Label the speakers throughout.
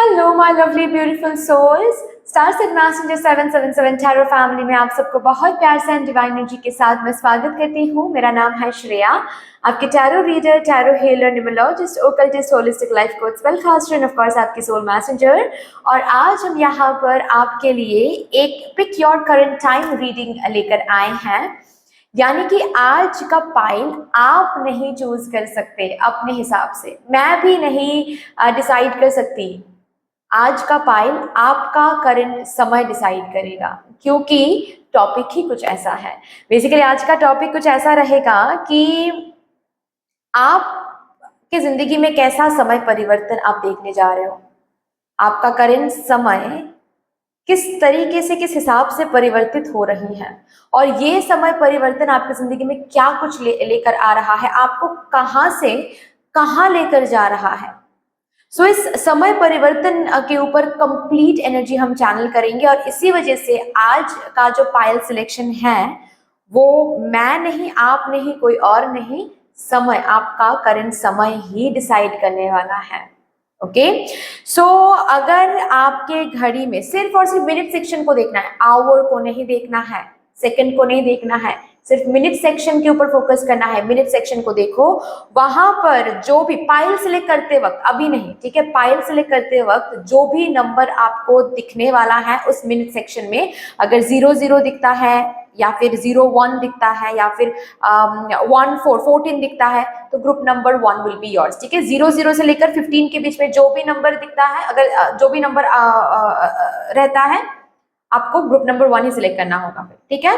Speaker 1: Hello my lovely beautiful souls, star seed messenger 777 tarot family में आप सबको बहुत प्यार से एंड डिवाइन एनर्जी के साथ मैं स्वागत करती हूँ। मेरा नाम है श्रेया, आपके tarot reader, tarot healer, numerologist, occultist, holistic life coach, spell caster and of course आपकी सोल मैसेंजर। और आज हम यहाँ पर आपके लिए एक pick your current time reading लेकर आए हैं। यानी कि आज का पाइल आप नहीं चूज कर सकते अपने हिसाब से, मैं भी नहीं डिसाइड कर सकती। आज का पाइल आपका करंट समय डिसाइड करेगा, क्योंकि टॉपिक ही कुछ ऐसा है। बेसिकली आज का टॉपिक कुछ ऐसा रहेगा कि आपके जिंदगी में कैसा समय परिवर्तन आप देखने जा रहे हो, आपका करंट समय किस तरीके से, किस हिसाब से परिवर्तित हो रही है, और ये समय परिवर्तन आपकी जिंदगी में क्या कुछ लेकर आ रहा है, आपको कहाँ से कहाँ लेकर जा रहा है। सो इस समय परिवर्तन के ऊपर कंप्लीट एनर्जी हम चैनल करेंगे, और इसी वजह से आज का जो पायल सिलेक्शन है वो मैं नहीं, आप नहीं, कोई और नहीं, समय, आपका करंट समय ही डिसाइड करने वाला है। ओके सो अगर आपके घड़ी में सिर्फ और सिर्फ मिनट सेक्शन को देखना है, आवर को नहीं देखना है, सेकंड को नहीं देखना है, सिर्फ मिनट सेक्शन के ऊपर फोकस करना है। मिनट सेक्शन को देखो, वहां पर जो भी पाइल सिलेक्ट करते वक्त, अभी नहीं, ठीक है, पाइल सिलेक्ट करते वक्त जो भी नंबर आपको दिखने वाला है उस मिनट सेक्शन में, अगर 00 दिखता है या फिर 01 दिखता है या फिर 14 दिखता है तो group number 1 will be yours. ठीक है, 00 से लेकर 15 के बीच में जो भी नंबर दिखता है, अगर जो भी नंबर रहता है, आपको ग्रुप नंबर 1 ही सिलेक्ट करना होगा फिर। ठीक है,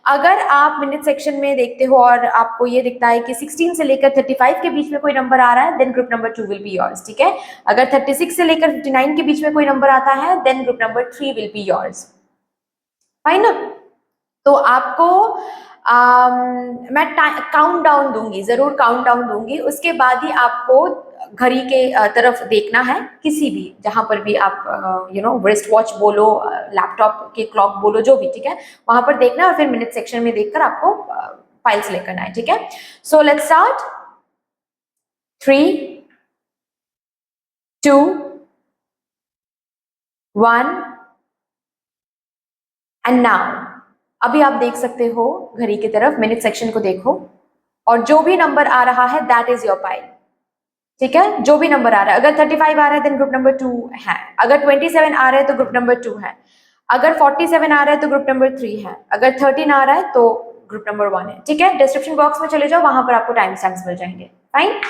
Speaker 1: अगर आप मिनट सेक्शन में देखते हो और आपको ये दिखता है कि 16 से लेकर 35 के बीच में कोई नंबर आ रहा है, then group number 2 will be yours. ठीक है, अगर 36 से लेकर 59 के बीच में कोई नंबर आता है, then group number 3 will be yours. Fine. तो आपको मैं काउंट डाउन दूंगी, जरूर काउंट डाउन दूंगी, उसके बाद ही आपको घड़ी के तरफ देखना है, किसी भी, जहां पर भी आप रिस्ट वॉच बोलो, लैपटॉप के क्लॉक बोलो, जो भी, ठीक है, वहां पर देखना है और फिर मिनट सेक्शन में देखकर आपको फाइल सेलेक्ट करना है। ठीक है, so let's start. 3 2 1 and now. अभी आप देख सकते हो घड़ी की तरफ, मिनट सेक्शन को देखो, और जो भी नंबर आ रहा है दैट इज योर पाइल। ठीक है, जो भी नंबर आ रहा है, अगर 35 आ रहा है देन ग्रुप नंबर 2 है, अगर 27 आ रहा है तो ग्रुप नंबर 2 है, अगर 47 आ रहा है तो ग्रुप नंबर 3 है, अगर 13 आ रहा है तो ग्रुप नंबर 1 है। ठीक है, डिस्क्रिप्शन बॉक्स में चले जाओ, वहां पर आपको टाइम स्टैम्प्स मिल जाएंगे। फाइन।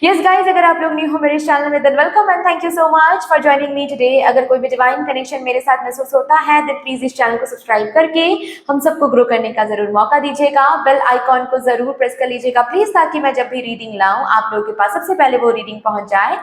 Speaker 1: यस गाइज, अगर आप लोग न्यू हो मेरे चैनल में than welcome and thank you so much for joining me today. अगर कोई भी डिवाइन कनेक्शन मेरे साथ महसूस होता है देन प्लीज इस चैनल को सब्सक्राइब करके हम सबको ग्रो करने का जरूर मौका दीजिएगा। बेल आइकॉन को जरूर प्रेस कर लीजिएगा प्लीज, ताकि मैं जब भी रीडिंग लाऊं आप लोगों के पास सबसे पहले वो रीडिंग पहुंच जाए।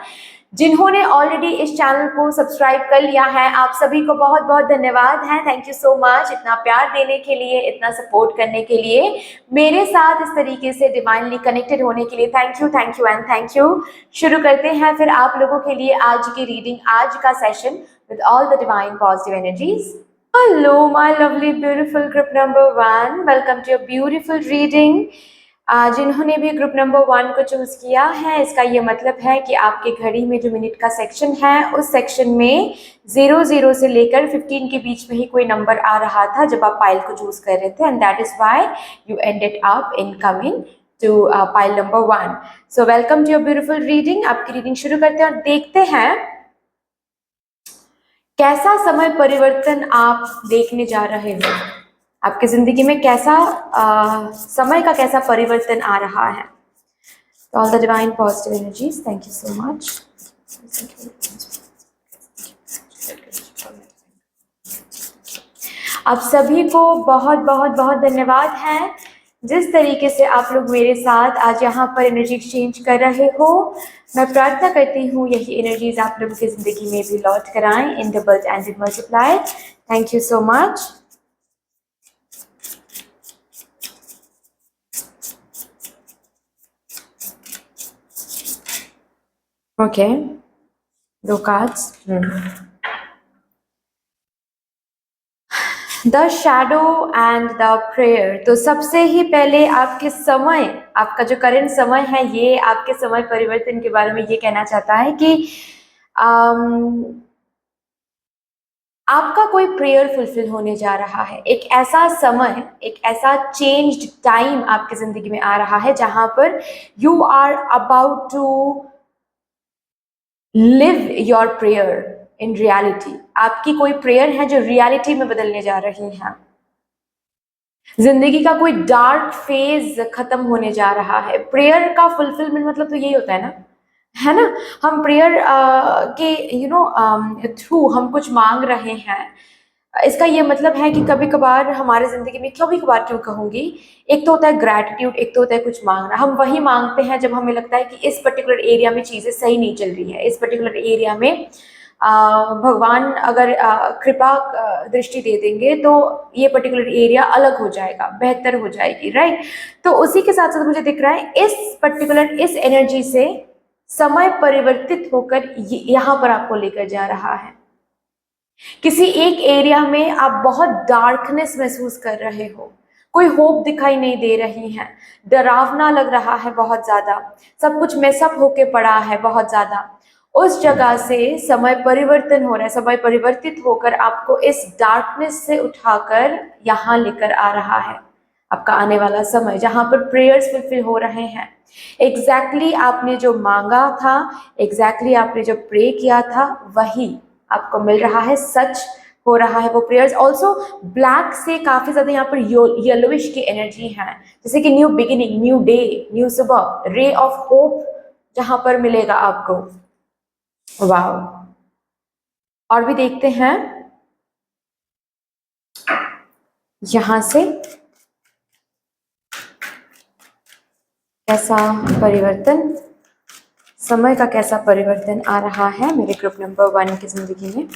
Speaker 1: जिन्होंने ऑलरेडी इस चैनल को सब्सक्राइब कर लिया है, आप सभी को बहुत बहुत धन्यवाद है। थैंक यू सो मच इतना प्यार देने के लिए, इतना सपोर्ट करने के लिए, मेरे साथ इस तरीके से डिवाइनली कनेक्टेड होने के लिए। Thank you and thank you. शुरू करते हैं फिर आप लोगों के लिए आज की रीडिंग, आज का session with all the divine positive energies. Hello my lovely beautiful group number 1, welcome to your beautiful reading. जिन्होंने भी ग्रुप नंबर 1 को चूज किया है, इसका ये मतलब है कि आपके घड़ी में जो मिनट का सेक्शन है उस सेक्शन में 00 से लेकर 15 के बीच में ही कोई नंबर आ रहा था जब आप पाइल को चूज कर रहे थे, and that is why you ended up in coming to pile number 1। So welcome to your beautiful reading. आपकी रीडिंग शुरू करते हैं और देखते हैं कैसा समय परिवर्तन आप देखने जा रहे हो, आपकी जिंदगी में कैसा समय का कैसा परिवर्तन आ रहा है। All the divine positive energies, thank you so much. आप सभी को बहुत बहुत बहुत धन्यवाद है जिस तरीके से आप लोग मेरे साथ आज यहाँ पर एनर्जी एक्सचेंज कर रहे हो। मैं प्रार्थना करती हूँ यही एनर्जीज आप लोगों की जिंदगी में भी लौट कर आए in double and in multiply. Thank you so much. Okay, 2 cards. The shadow and the prayer. तो सबसे ही पहले आपके समय, आपका जो करंट समय है, ये आपके समय परिवर्तन के बारे में ये कहना चाहता है कि आपका कोई प्रेयर फुलफिल होने जा रहा है। एक ऐसा समय, एक ऐसा चेंज्ड टाइम आपकी जिंदगी में आ रहा है जहां पर you are about to live your prayer in reality. आपकी कोई प्रेयर है जो रियलिटी में बदलने जा रही है। जिंदगी का कोई डार्क फेज खत्म होने जा रहा है। प्रेयर का फुलफिलमेंट मतलब तो यही होता है ना। हम प्रेयर के थ्रू हम कुछ मांग रहे हैं। इसका ये मतलब है कि कभी कभार हमारे जिंदगी में, कभी कभार क्यों कहूंगी, एक तो होता है ग्रैटिट्यूड, एक तो होता है कुछ मांगना। हम वही मांगते हैं जब हमें लगता है कि इस पर्टिकुलर एरिया में चीजें सही नहीं चल रही है, इस पर्टिकुलर एरिया में भगवान अगर कृपा दृष्टि दे देंगे तो ये पर्टिकुलर एरिया अलग हो जाएगा, बेहतर हो जाएगी, राइट। तो उसी के साथ साथ मुझे दिख रहा है इस एनर्जी से समय परिवर्तित होकर यहाँ पर आपको लेकर जा रहा है। किसी एक एरिया में आप बहुत डार्कनेस महसूस कर रहे हो, कोई होप दिखाई नहीं दे रही है, डरावना लग रहा है बहुत ज्यादा, सब कुछ मेसअप होके पड़ा है बहुत ज्यादा। उस जगह से समय परिवर्तन हो रहा है, समय परिवर्तित होकर आपको इस डार्कनेस से उठाकर यहाँ लेकर आ रहा है। आपका आने वाला समय जहां पर प्रेयर्स फुलफिल हो रहे हैं। एग्जैक्टली आपने जो मांगा था, एग्जैक्टली आपने जो प्रे किया था, वही आपको मिल रहा है, सच हो रहा है वो प्रेयर्स। ऑल्सो ब्लैक से काफी ज्यादा यहाँ पर येलोविश की एनर्जी है, जैसे कि new beginning, new day, new सुबह, रे ऑफ होप जहां पर मिलेगा आपको। वाह। और भी देखते हैं यहां से कैसा परिवर्तन, समय का कैसा परिवर्तन आ रहा है मेरे ग्रुप नंबर 1 की जिंदगी में।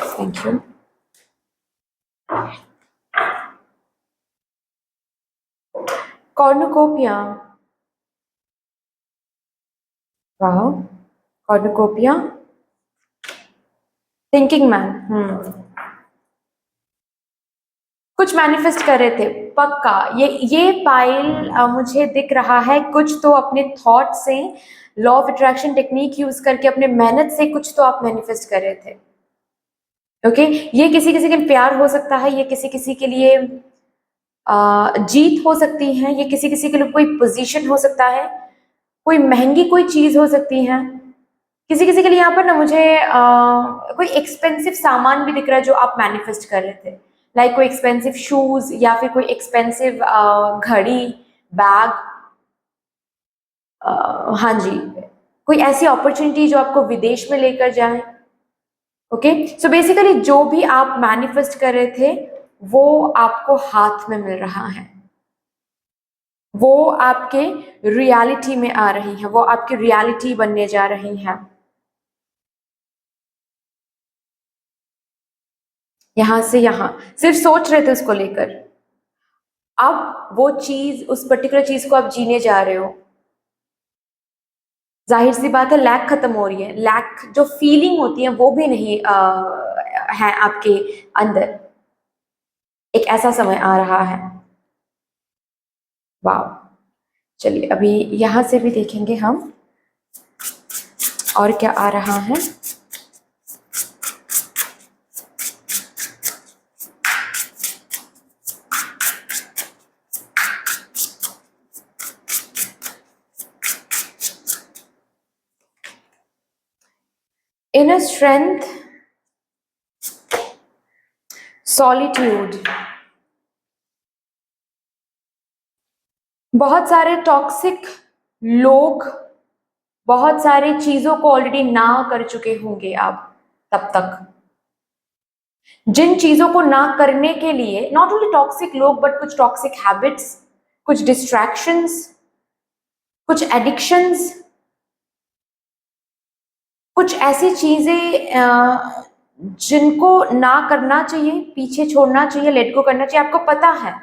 Speaker 1: Thank you. कॉर्नुकोपिया, वाह, कॉर्नुकोपिया, थिंकिंग मैन। कुछ मैनिफेस्ट कर रहे थे पक्का। ये पाइल मुझे दिख रहा है कुछ तो अपने थॉट से, law of attraction technique use करके, अपने मेहनत से कुछ तो आप मैनिफेस्ट कर रहे थे। ओके ये किसी किसी के प्यार हो सकता है, ये किसी किसी के लिए जीत हो सकती है, ये किसी किसी के लिए कोई पोजीशन हो सकता है, कोई महंगी कोई चीज हो सकती है। किसी किसी के लिए यहाँ पर ना मुझे कोई एक्सपेंसिव सामान भी दिख रहा है जो आप मैनिफेस्ट कर रहे थे। लाइक कोई एक्सपेंसिव शूज या फिर कोई एक्सपेंसिव घड़ी, बैग, हाँ जी, कोई ऐसी अपॉर्चुनिटी जो आपको विदेश में लेकर जाए। ओके सो बेसिकली जो भी आप मैनिफेस्ट कर रहे थे वो आपको हाथ में मिल रहा है, वो आपके रियलिटी में आ रही है, वो आपकी रियलिटी बनने जा रही है। यहां से यहां सिर्फ सोच रहे थे उसको लेकर, अब वो चीज, उस पर्टिकुलर चीज को आप जीने जा रहे हो। जाहिर सी बात है लैक खत्म हो रही है, लैक जो फीलिंग होती है वो भी नहीं है आपके अंदर। एक ऐसा समय आ रहा है। वाह। चलिए अभी यहां से भी देखेंगे हम और क्या आ रहा है। इनर स्ट्रेंथ, सॉलिट्यूड, बहुत सारे टॉक्सिक लोग बहुत सारी चीजों को ऑलरेडी ना कर चुके होंगे आप तब तक। जिन चीजों को ना करने के लिए, नॉट ओनली टॉक्सिक लोग बट कुछ टॉक्सिक हैबिट्स, कुछ डिस्ट्रैक्शंस, कुछ एडिक्शंस, कुछ ऐसी चीजें जिनको ना करना चाहिए, पीछे छोड़ना चाहिए, लेट गो करना चाहिए, आपको पता है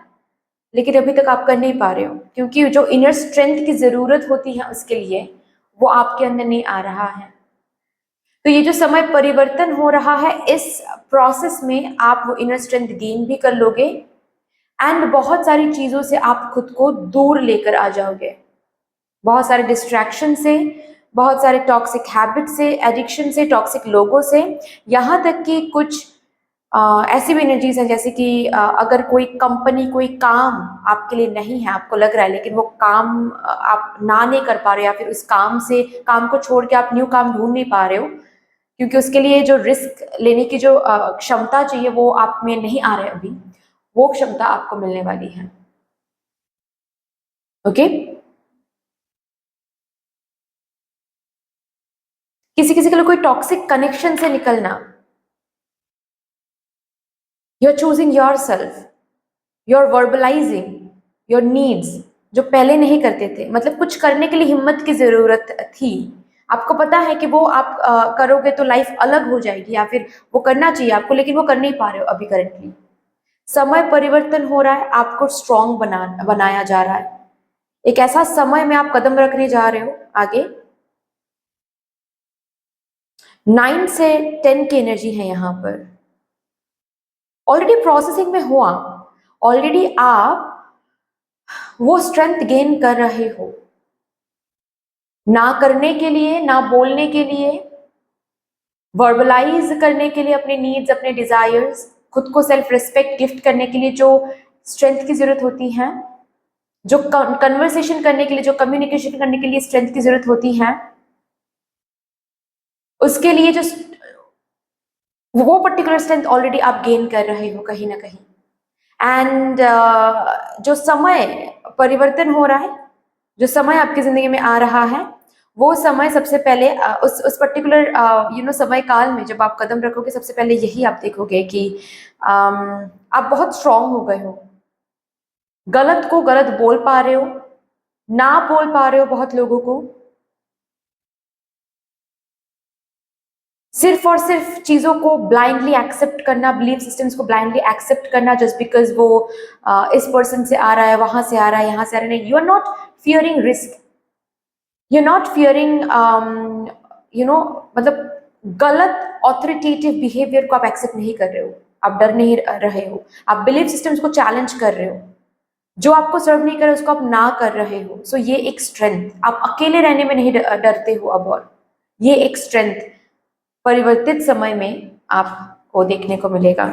Speaker 1: लेकिन अभी तक आप कर नहीं पा रहे हो क्योंकि जो इनर स्ट्रेंथ की जरूरत होती है उसके लिए वो आपके अंदर नहीं आ रहा है। तो ये जो समय परिवर्तन हो रहा है, इस प्रोसेस में आप वो इनर स्ट्रेंथ गेन भी कर लोगे एंड बहुत सारी चीजों से आप खुद को दूर लेकर आ जाओगे। बहुत सारे डिस्ट्रैक्शन से, बहुत सारे टॉक्सिक हैबिट से, एडिक्शन से, टॉक्सिक लोगों से, यहाँ तक कि कुछ ऐसी भी एनर्जीज हैं जैसे कि अगर कोई कंपनी कोई काम आपके लिए नहीं है, आपको लग रहा है, लेकिन वो काम आप ना नहीं कर पा रहे हो, या फिर उस काम को छोड़ के आप न्यू काम ढूंढ नहीं पा रहे हो, क्योंकि उसके लिए जो रिस्क लेने की जो क्षमता चाहिए वो आप में नहीं आ रहे अभी, वो क्षमता आपको मिलने वाली है। ओके, किसी किसी के लिए कोई टॉक्सिक कनेक्शन से निकलना, you are choosing yourself, you are verbalising your needs, जो पहले नहीं करते थे, मतलब कुछ करने के लिए हिम्मत की जरूरत थी, आपको पता है कि वो आप करोगे तो लाइफ अलग हो जाएगी, या फिर वो करना चाहिए आपको, लेकिन वो कर नहीं पा रहे हो अभी करंटली। समय परिवर्तन हो रहा है, आपको स्ट्रांग बनाया जा रहा है, एक ऐसा समय में आप कदम रखने जा रहे हो आगे। 9 से 10 की एनर्जी है यहाँ पर, ऑलरेडी प्रोसेसिंग में हो आप, ऑलरेडी आप वो स्ट्रेंथ गेन कर रहे हो, ना करने के लिए, ना बोलने के लिए, वर्बलाइज करने के लिए अपने नीड्स, अपने डिजायर्स, खुद को सेल्फ रिस्पेक्ट गिफ्ट करने के लिए जो स्ट्रेंथ की जरूरत होती है, जो कन्वर्सेशन करने के लिए, जो कम्युनिकेशन करने के लिए स्ट्रेंथ की जरूरत होती है, उसके लिए जो वो पर्टिकुलर स्ट्रेंथ ऑलरेडी आप गेन कर रहे हो कहीं ना कहीं। एंड जो समय परिवर्तन हो रहा है, जो समय आपकी जिंदगी में आ रहा है, वो समय सबसे पहले उस पर्टिकुलर समय काल में जब आप कदम रखोगे, सबसे पहले यही आप देखोगे कि आप बहुत स्ट्रांग हो गए हो, गलत को गलत बोल पा रहे हो, ना बोल पा रहे हो बहुत लोगों को, सिर्फ और सिर्फ चीजों को ब्लाइंडली एक्सेप्ट करना, बिलीफ सिस्टम्स को ब्लाइंडली एक्सेप्ट करना, जस्ट बिकॉज वो इस पर्सन से आ रहा है, वहां से आ रहा है, यहां से आ रहा है, नहीं, you are not fearing risk, you are not fearing मतलब गलत ऑथोरिटेटिव बिहेवियर को आप एक्सेप्ट नहीं कर रहे हो, आप डर नहीं रहे हो, आप बिलीफ सिस्टम्स को चैलेंज कर रहे हो, जो आपको सर्व नहीं कर रहे उसको आप ना कर रहे हो। सो ये एक स्ट्रेंथ, आप अकेले रहने में नहीं डरते हो अब, और ये एक स्ट्रेंथ परिवर्तित समय में आपको देखने को मिलेगा।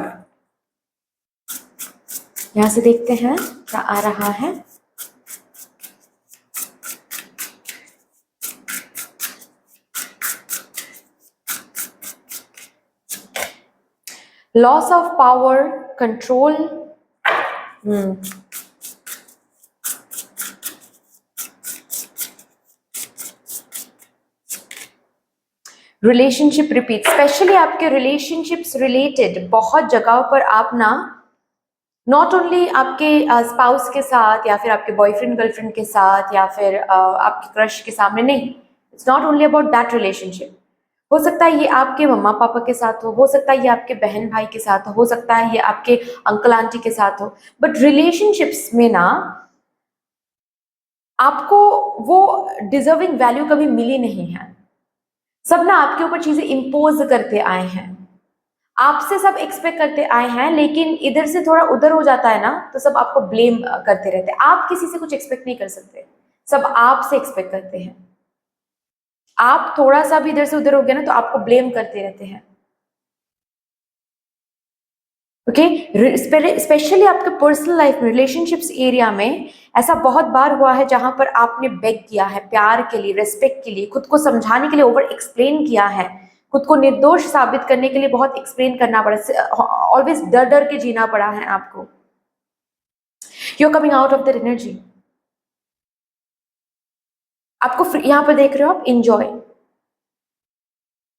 Speaker 1: यहां से देखते हैं क्या आ रहा है। Loss of power, control, relationship repeat, specially आपके रिलेशनशिप्स रिलेटेड बहुत जगहों पर आप ना, नॉट ओनली आपके स्पाउस के साथ, या फिर आपके बॉयफ्रेंड गर्लफ्रेंड के साथ, या फिर आपके क्रश के सामने, नहीं, it's not only about that relationship. हो सकता है ये आपके मम्मा पापा के साथ हो सकता है ये आपके बहन भाई के साथ हो सकता है ये आपके अंकल आंटी के साथ हो, बट रिलेशनशिप्स में ना आपको वो डिजर्विंग वैल्यू कभी मिली नहीं है, सब ना आपके ऊपर चीजें इम्पोज करते आए हैं, आपसे सब एक्सपेक्ट करते आए हैं, लेकिन इधर से थोड़ा उधर हो जाता है ना तो सब आपको ब्लेम करते रहते हैं। आप किसी से कुछ एक्सपेक्ट नहीं कर सकते, सब आपसे एक्सपेक्ट करते हैं, आप थोड़ा सा भी इधर से उधर हो गया ना तो आपको ब्लेम करते रहते हैं। ओके, स्पेशली आपके पर्सनल लाइफ में, रिलेशनशिप्स एरिया में ऐसा बहुत बार हुआ है जहां पर आपने बेग किया है प्यार के लिए, रेस्पेक्ट के लिए, खुद को समझाने के लिए ओवर एक्सप्लेन किया है, खुद को निर्दोष साबित करने के लिए बहुत एक्सप्लेन करना पड़ा, ऑलवेज डर डर के जीना पड़ा है आपको। You are coming out of that energy. आपको यहाँ पर देख रहे हो आप, इंजॉय,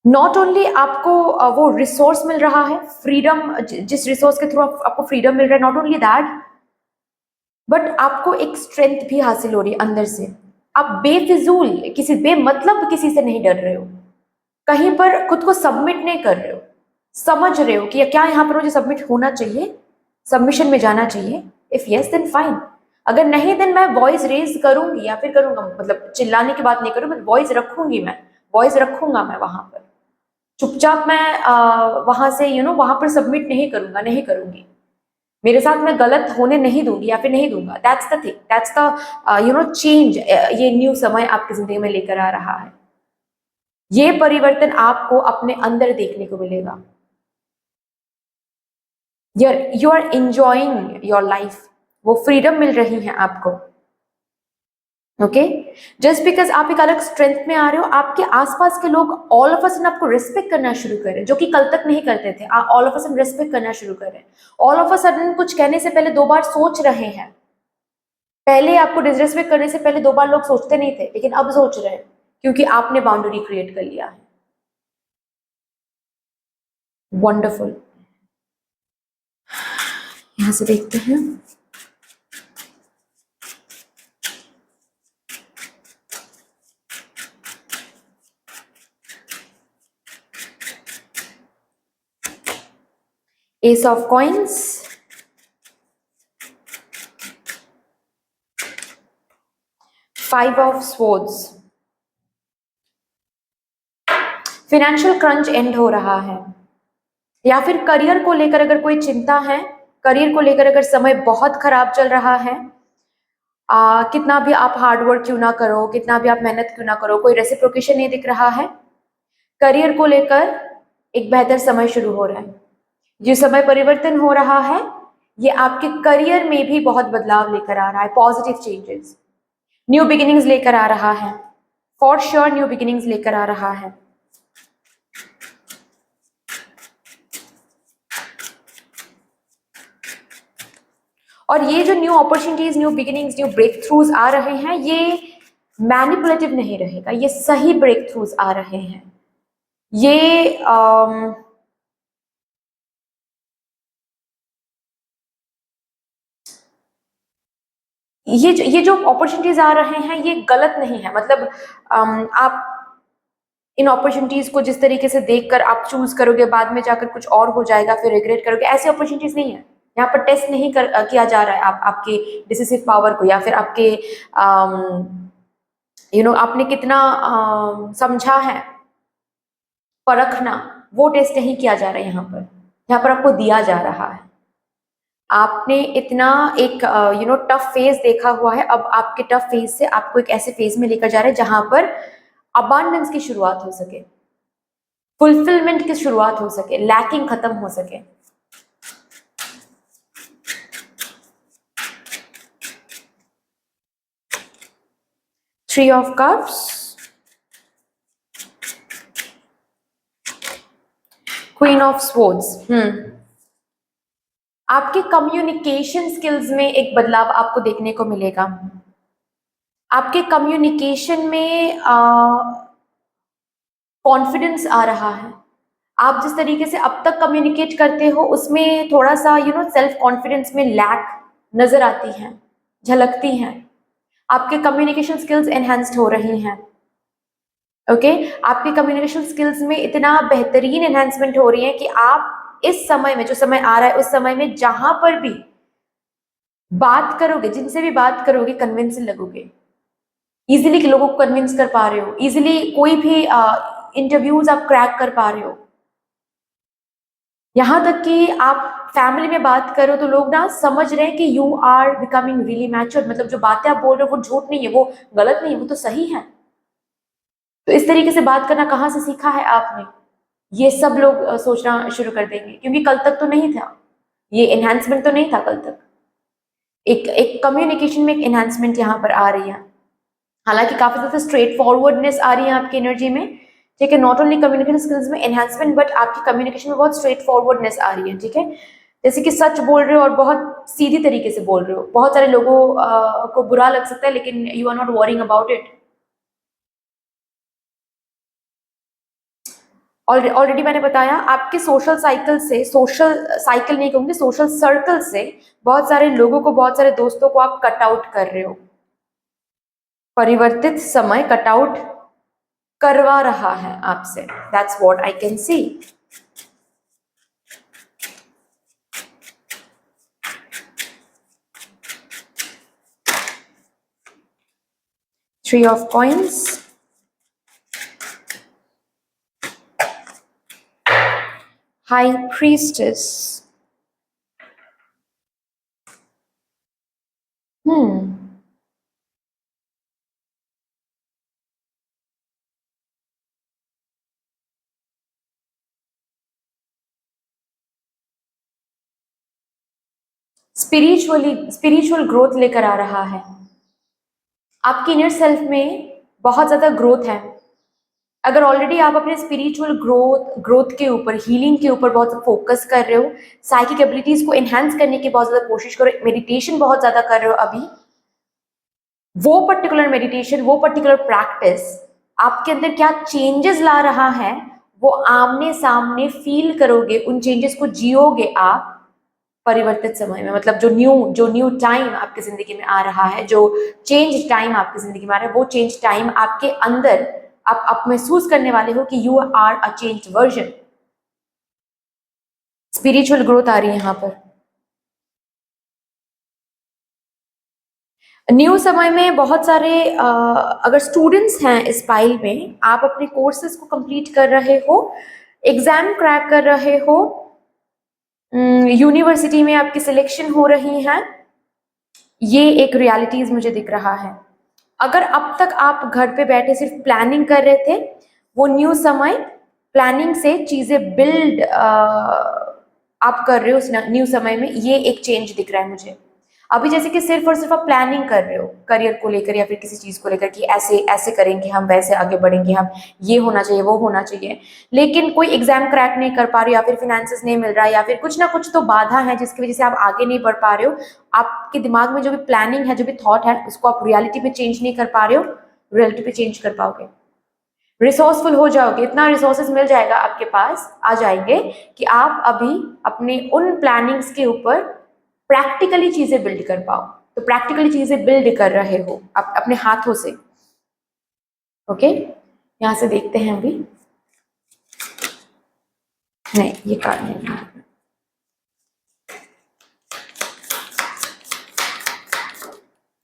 Speaker 1: नॉट ओनली आपको वो रिसोर्स मिल रहा है, फ्रीडम, जिस रिसोर्स के थ्रू आपको फ्रीडम मिल रहा है, नॉट ओनली दैट, बट आपको एक स्ट्रेंथ भी हासिल हो रही है अंदर से। आप बेफिजूल किसी बेमतलब किसी से नहीं डर रहे हो, कहीं पर खुद को सबमिट नहीं कर रहे हो, समझ रहे हो कि क्या यहाँ पर मुझे सबमिट होना चाहिए, सबमिशन में जाना चाहिए, इफ यस देन फाइन, अगर नहीं देन मैं वॉइस रेज करूंगी या फिर करूंगा, मतलब चिल्लाने की बात नहीं करूँ, वॉइस रखूंगी, मैं वॉइस रखूंगा, मैं वहां पर चुपचाप मैं वहां से वहां पर सबमिट नहीं करूंगा, नहीं करूंगी, मेरे साथ मैं गलत होने नहीं दूंगी या फिर नहीं दूंगा। That's the thing, that's the change ये न्यू समय आपकी जिंदगी में लेकर आ रहा है। ये परिवर्तन आपको अपने अंदर देखने को मिलेगा। You are enjoying your life, वो फ्रीडम मिल रही है आपको। ओके, जस्ट बिकॉज आप एक अलग स्ट्रेंथ में आ रहे हो, आपके आसपास के लोग ऑल ऑफ अ सडन आपको रिस्पेक्ट करना शुरू करें, जो कि कल तक नहीं करते थे। आप all of a sudden respect करना शुरू करें, ऑल ऑफ अ सडन कुछ कहने से पहले 2 बार सोच रहे हैं। पहले आपको डिसरिस्पेक्ट करने से पहले 2 बार लोग सोचते नहीं थे, लेकिन अब सोच रहे हैं, क्योंकि आपने बाउंड्री क्रिएट कर लिया है। वंडरफुल। यहां से देखते हैं, S of coins, 5 of swords. Financial crunch and हो रहा है, या फिर करियर को लेकर अगर कोई चिंता है, करियर को लेकर अगर समय बहुत खराब चल रहा है, कितना भी आप हार्डवर्क क्यों ना करो, कितना भी आप मेहनत क्यों ना करो, कोई रेसिप्रोकेशन नहीं दिख रहा है, करियर को लेकर एक बेहतर समय शुरू हो रहा है। जो समय परिवर्तन हो रहा है, ये आपके करियर में भी बहुत बदलाव लेकर आ रहा है, पॉजिटिव चेंजेस, न्यू बिगिनिंग्स लेकर आ रहा है, फॉर श्योर न्यू बिगिनिंग्स लेकर आ रहा है। और ये जो new opportunities, new beginnings, new breakthroughs आ रहे हैं, ये मैनिपुलेटिव नहीं रहेगा, ये सही ब्रेक थ्रूज आ रहे हैं। ये ये जो अपॉर्चुनिटीज आ रहे हैं, ये गलत नहीं है। मतलब आप इन अपॉर्चुनिटीज को जिस तरीके से देखकर आप चूज करोगे, बाद में जाकर कुछ और हो जाएगा, फिर रिग्रेट करोगे, ऐसी अपॉर्चुनिटीज नहीं है। यहाँ पर टेस्ट नहीं किया जा रहा है आपके डिसिसिव पावर को, या फिर आपके आपने कितना समझा है, परखना, वो टेस्ट नहीं किया जा रहा है। यहाँ पर आपको दिया जा रहा है। आपने इतना एक टफ फेज देखा हुआ है, अब आपके टफ फेज से आपको एक ऐसे फेज में लेकर जा रहे हैं जहां पर अबांडेंस की शुरुआत हो सके, फुलफिलमेंट की शुरुआत हो सके, लैकिंग खत्म हो सके। Three of cups, queen of swords. आपके कम्युनिकेशन स्किल्स में एक बदलाव आपको देखने को मिलेगा। आपके कम्युनिकेशन में कॉन्फिडेंस आ रहा है। आप जिस तरीके से अब तक कम्युनिकेट करते हो, उसमें थोड़ा सा सेल्फ कॉन्फिडेंस में लैक नजर आती है, झलकती हैं। आपके कम्युनिकेशन स्किल्स एनहेंस्ड हो रही हैं। ओके, आपके कम्युनिकेशन स्किल्स में इतना बेहतरीन एनहेंसमेंट हो रही है कि आप इस समय में, जो समय आ रहा है, उस समय में जहां पर भी बात करोगे, जिनसे भी बात करोगे, कन्विंसिंग लगोगे। इजिली लोगों को कन्विंस कर पा रहे हो, इजिली कोई भी इंटरव्यूज आप क्रैक कर पा रहे हो। यहां तक कि आप फैमिली में बात करो तो लोग ना समझ रहे हैं कि you are becoming really mature. मतलब जो बातें आप बोल रहे हो वो झूठ नहीं है, वो गलत नहीं है, वो तो सही है। तो इस तरीके से बात करना कहाँ से सीखा है आपने? ये सब लोग सोचना शुरू कर देंगे, क्योंकि कल तक तो नहीं था, ये एनहांसमेंट तो नहीं था कल तक। एक एक कम्युनिकेशन में एक एनहांसमेंट यहाँ पर आ रही है। हालांकि काफी ज्यादा स्ट्रेट फॉरवर्डनेस आ रही है आपकी एनर्जी में, ठीक है। नॉट ओनली कम्युनिकेशन स्किल्स में एनहांसमेंट, बट आपकी कम्युनिकेशन में बहुत स्ट्रेट फॉरवर्डनेस आ रही है, ठीक है। जैसे कि सच बोल रहे हो और बहुत सीधी तरीके से बोल रहे हो। बहुत सारे लोगों को बुरा लग सकता है, लेकिन you are not worrying about it. Already मैंने बताया, आपके सोशल साइकिल से, सोशल साइकिल नहीं कहूंगी, सोशल सर्कल से बहुत सारे लोगों को, बहुत सारे दोस्तों को आप कट आउट कर रहे हो। परिवर्तित समय कट आउट करवा रहा है आपसे। That's what I can see. Three of coins, high priestess, hmm. Spiritual growth लेकर आ रहा है। आपके इनर सेल्फ में बहुत ज्यादा ग्रोथ है। अगर ऑलरेडी आप अपने स्पिरिचुअल ग्रोथ के ऊपर, हीलिंग के ऊपर बहुत फोकस कर रहे हो, साइकिक एबिलिटीज को एनहांस करने की बहुत ज्यादा कोशिश करो, मेडिटेशन बहुत ज्यादा कर रहे हो अभी, वो पर्टिकुलर मेडिटेशन, वो पर्टिकुलर प्रैक्टिस आपके अंदर क्या चेंजेस ला रहा है, वो आमने सामने फील करोगे, उन चेंजेस को जियोगे आप परिवर्तित समय में। मतलब जो न्यू टाइम आपकी जिंदगी में आ रहा है, जो चेंज टाइम आपकी जिंदगी में आ रहा है, वो चेंज टाइम आपके अंदर आप महसूस करने वाले हो कि you are a change version. Spiritual growth आ रही है यहाँ पर। न्यू समय में बहुत सारे अगर स्टूडेंट्स हैं इस पाइल में, आप अपने कोर्सेज को कंप्लीट कर रहे हो, एग्जाम क्रैक कर रहे हो, यूनिवर्सिटी में आपकी सिलेक्शन हो रही है, ये एक रियलिटीज मुझे दिख रहा है। अगर अब तक आप घर पे बैठे सिर्फ प्लानिंग कर रहे थे, वो न्यू समय प्लानिंग से चीजें बिल्ड आप कर रहे हो उस न्यू समय में, ये एक चेंज दिख रहा है मुझे। अभी जैसे कि सिर्फ और सिर्फ आप प्लानिंग कर रहे हो करियर को लेकर या फिर किसी चीज को लेकर कि ऐसे ऐसे करेंगे हम, वैसे आगे बढ़ेंगे हम, ये होना चाहिए वो होना चाहिए, लेकिन कोई एग्जाम क्रैक नहीं कर पा रहे हो, या फिर फाइनेंसेस नहीं मिल रहा है, या फिर कुछ ना कुछ तो बाधा है जिसकी वजह से आप आगे नहीं बढ़ पा रहे हो। आपके दिमाग में जो भी प्लानिंग है, जो भी थॉट है, उसको आप रियलिटी में चेंज नहीं कर पा रहे हो। रियलिटी पे चेंज कर पाओगे, रिसोर्सफुल हो जाओगे, इतना रिसोर्सेज मिल जाएगा आपके पास, आ जाएंगे कि आप अभी अपने उन प्लानिंग्स के ऊपर प्रैक्टिकली चीजें बिल्ड कर पाओ। तो प्रैक्टिकली चीजें बिल्ड कर रहे हो आप अपने हाथों से। ओके, यहां से देखते हैं अभी। नहीं, ये कार्ड नहीं।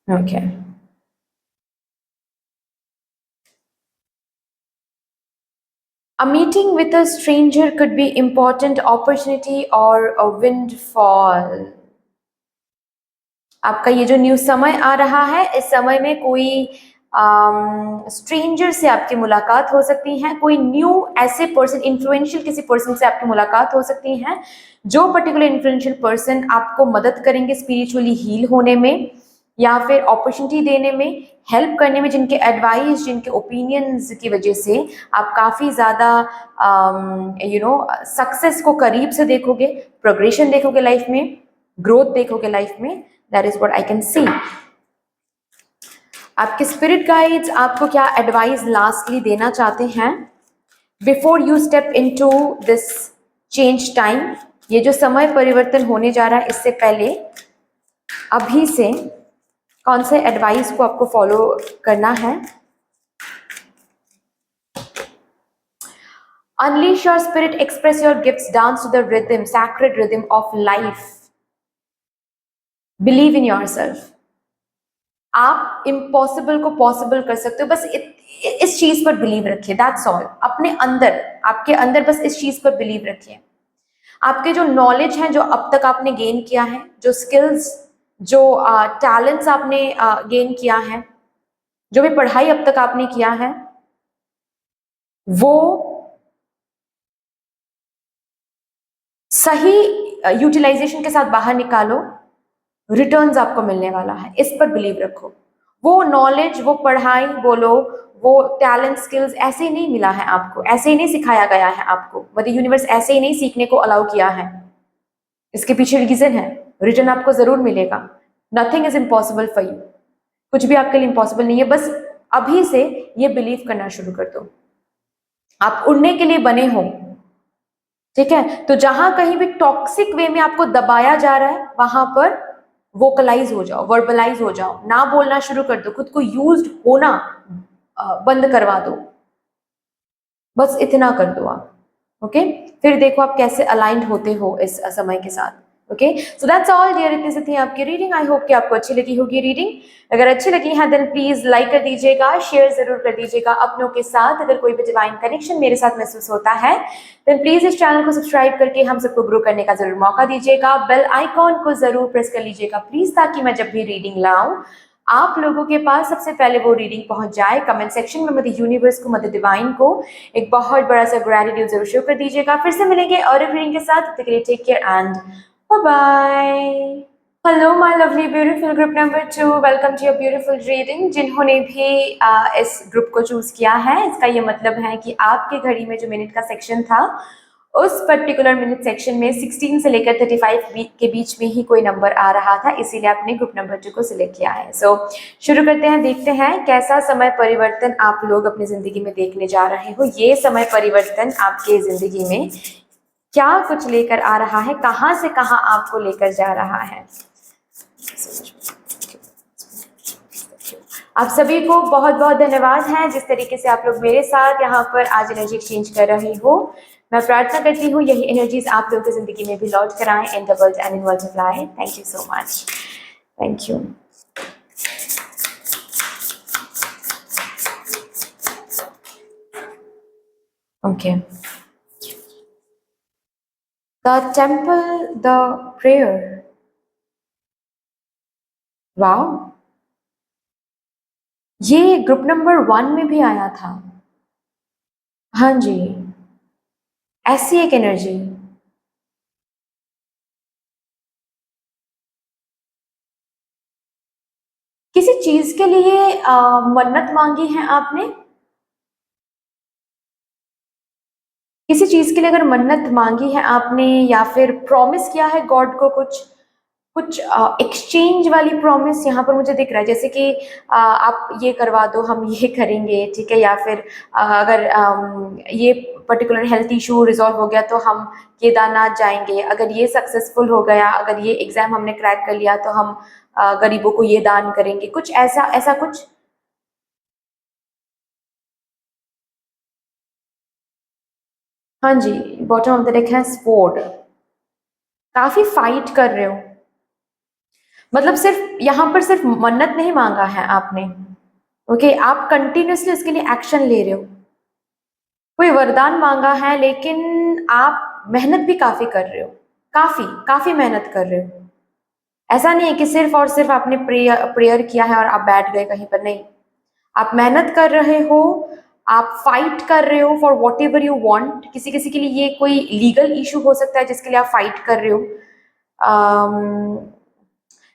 Speaker 1: Okay, a meeting with a stranger could be important opportunity or a windfall। आपका ये जो न्यू समय आ रहा है, इस समय में कोई स्ट्रेंजर से आपकी मुलाकात हो सकती है, कोई न्यू ऐसे पर्सन, इन्फ्लुएंशियल किसी पर्सन से आपकी मुलाकात हो सकती है, जो पर्टिकुलर इन्फ्लुएंशियल पर्सन आपको मदद करेंगे स्पिरिचुअली हील होने में, या फिर अपॉर्चुनिटी देने में, हेल्प करने में, जिनके एडवाइस, जिनके ओपिनियंस की वजह से आप काफ़ी ज़्यादा सक्सेस को करीब से देखोगे, प्रोग्रेशन देखोगे लाइफ में, ग्रोथ देखोगे लाइफ में। That is what I can see. आपके स्पिरिट गाइड्स आपको क्या एडवाइस लास्टली देना चाहते हैं before you step into this change time? ये जो समय परिवर्तन होने जा रहा है, इससे पहले अभी से कौन से एडवाइस को आपको फॉलो करना है? Unleash your spirit, express your gifts, dance to the rhythm, sacred rhythm of life. Believe in yourself. आप इम्पॉसिबल को पॉसिबल कर सकते हो, बस इस चीज पर बिलीव रखिए, दैट्स ऑल। अपने अंदर, आपके अंदर बस इस चीज पर बिलीव रखिए। आपके जो नॉलेज है, जो अब तक आपने गेन किया है, जो स्किल्स, जो टैलेंट्स आपने गेन किया है, जो भी पढ़ाई अब तक आपने किया है, वो सही यूटिलाइजेशन के साथ बाहर निकालो, रिटर्न्स आपको मिलने वाला है, इस पर बिलीव रखो। वो नॉलेज, वो पढ़ाई बोलो, वो टैलेंट, स्किल्स ऐसे ही नहीं मिला है आपको, ऐसे ही नहीं सिखाया गया है आपको, मतलब यूनिवर्स ऐसे ही नहीं सीखने को अलाउ किया है। इसके पीछे रीजन है, रिटर्न आपको जरूर मिलेगा। Nothing is impossible for you, कुछ भी आपके लिए इम्पॉसिबल नहीं है। बस अभी से ये बिलीव करना शुरू कर दो, आप उड़ने के लिए बने हो। ठीक है, तो जहां कहीं भी टॉक्सिक वे में आपको दबाया जा रहा है, वहां पर वोकलाइज हो जाओ, वर्बलाइज हो जाओ, ना बोलना शुरू कर दो, खुद को यूज्ड होना बंद करवा दो, बस इतना कर दो आप। ओके, फिर देखो आप कैसे अलाइंड होते हो इस समय के साथ। Okay, so that's all dear, इतनी सी थी आपकी रीडिंग। आई होप कि आपको अच्छी लगी होगी रीडिंग। अगर अच्छी लगी है देन प्लीज लाइक कर दीजिएगा, शेयर जरूर कर दीजिएगा अपनों के साथ। अगर कोई भी डिवाइन कनेक्शन मेरे साथ महसूस होता है देन प्लीज इस चैनल को सब्सक्राइब करके हम सबको ग्रो करने का जरूर मौका दीजिएगा। बेल आइकॉन को जरूर प्रेस कर लीजिएगा प्लीज, ताकि मैं जब भी रीडिंग लाऊं आप लोगों के पास सबसे पहले वो रीडिंग पहुंच जाए। कमेंट सेक्शन में मदर यूनिवर्स को, मदर डिवाइन को एक बहुत बड़ा सा ग्रेटिट्यूड जरूर शो कर दीजिएगा। फिर से मिलेंगे और एक रीडिंग के साथ, तब तक के लिए take care and bye bye. Hello my lovely beautiful group number 2, welcome to your beautiful reading. जिन्होंने भी इस ग्रुप को चूज किया है, इसका ये मतलब है कि आपके घड़ी में जो मिनट का सेक्शन था उस पर्टिकुलर मिनट सेक्शन में 16 से लेकर 35 के बीच में ही कोई नंबर आ रहा था, इसीलिए आपने ग्रुप नंबर 2 को सिलेक्ट किया है। सो शुरू करते हैं, देखते हैं कैसा समय परिवर्तन आप लोग अपनी जिंदगी में देखने जा रहे हो। ये समय परिवर्तन आपके जिंदगी में क्या कुछ लेकर आ रहा है, कहां से कहां आपको लेकर जा रहा है। आप सभी को बहुत बहुत धन्यवाद है जिस तरीके से आप लोग मेरे साथ यहाँ पर आज एनर्जी एक्सचेंज कर रहे हो। मैं प्रार्थना करती हूँ यही एनर्जीज आप लोगों की जिंदगी में भी लौट कर आए, in doubles and in multiply. Thank you so much, thank you. Okay, the temple, the prayer. Wow, ये ग्रुप नंबर 1 में भी आया था। हाँ जी, ऐसी एक एनर्जी। किसी चीज के लिए मन्नत मांगी है आपने, किसी चीज के लिए अगर मन्नत मांगी है आपने या फिर प्रॉमिस किया है गॉड को, कुछ कुछ एक्सचेंज वाली प्रॉमिस यहाँ पर मुझे दिख रहा है। जैसे कि आप ये करवा दो हम ये करेंगे, ठीक है, या फिर अगर ये पर्टिकुलर हेल्थ इशू रिजॉल्व हो गया तो हम केदारनाथ जाएंगे, अगर ये सक्सेसफुल हो गया, अगर ये एग्जाम हमने क्रैक कर लिया तो हम गरीबों को ये दान करेंगे, कुछ ऐसा ऐसा कुछ। हाँ जी, बॉटम ऑफ द डेक है स्वॉर्ड। काफी फाइट कर रहे हो, मतलब सिर्फ यहाँ पर सिर्फ मन्नत नहीं मांगा है आपने। ओके, आप कंटिन्यूसली उसके लिए एक्शन ले रहे हो। कोई वरदान मांगा है लेकिन आप मेहनत भी काफी कर रहे हो, काफी काफी मेहनत कर रहे हो। ऐसा नहीं है कि सिर्फ और सिर्फ आपने प्रेयर प्रेयर किया है और आप बैठ गए कहीं पर, नहीं। आप मेहनत कर रहे हो, आप फाइट कर रहे हो for what ever you want. किसी किसी के लिए ये कोई लीगल इशू हो सकता है जिसके लिए आप फाइट कर रहे हो।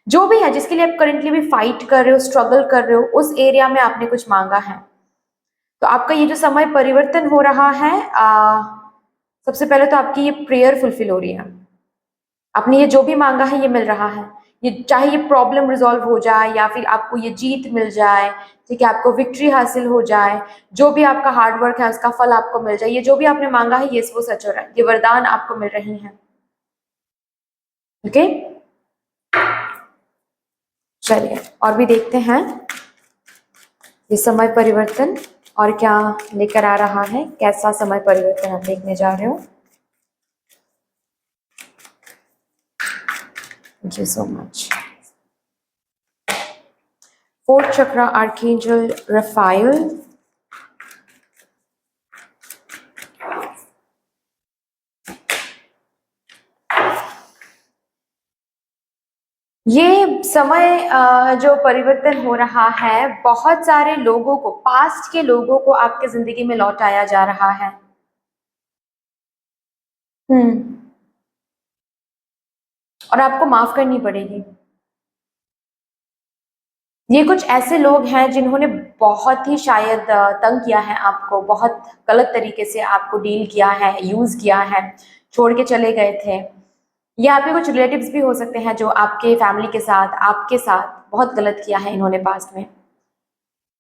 Speaker 1: जो भी है जिसके लिए आप करेंटली भी फाइट कर रहे हो, स्ट्रगल कर रहे हो, उस एरिया में आपने कुछ मांगा है। तो आपका ये जो समय परिवर्तन हो रहा है, सबसे पहले तो आपकी ये प्रेयर फुलफिल हो रही है। आपने ये जो भी मांगा है ये मिल रहा है। ये चाहे ये प्रॉब्लम रिजॉल्व हो जाए या फिर आपको ये जीत मिल जाए, ठीक है, आपको विक्ट्री हासिल हो जाए, जो भी आपका हार्डवर्क है उसका फल आपको मिल जाए, ये जो भी आपने मांगा है ये वो सच हो रहा है, ये वरदान आपको मिल रही है। ओके, चलिए और भी देखते हैं ये समय परिवर्तन और क्या लेकर आ रहा है, कैसा समय परिवर्तन आप देखने जा रहे हो। Thank you so much. Fourth chakra, archangel Rafale. ये समय जो परिवर्तन हो रहा है, बहुत सारे लोगों को, पास्ट के लोगों को आपके जिंदगी में लौटाया जा रहा है। और आपको माफ करनी पड़ेगी। ये कुछ ऐसे लोग हैं जिन्होंने बहुत ही शायद तंग किया है आपको, बहुत गलत तरीके से आपको डील किया है, यूज किया है, छोड़ के चले गए थे। ये आपके कुछ रिलेटिव्स भी हो सकते हैं जो आपके फैमिली के साथ, आपके साथ बहुत गलत किया है इन्होंने पास्ट में।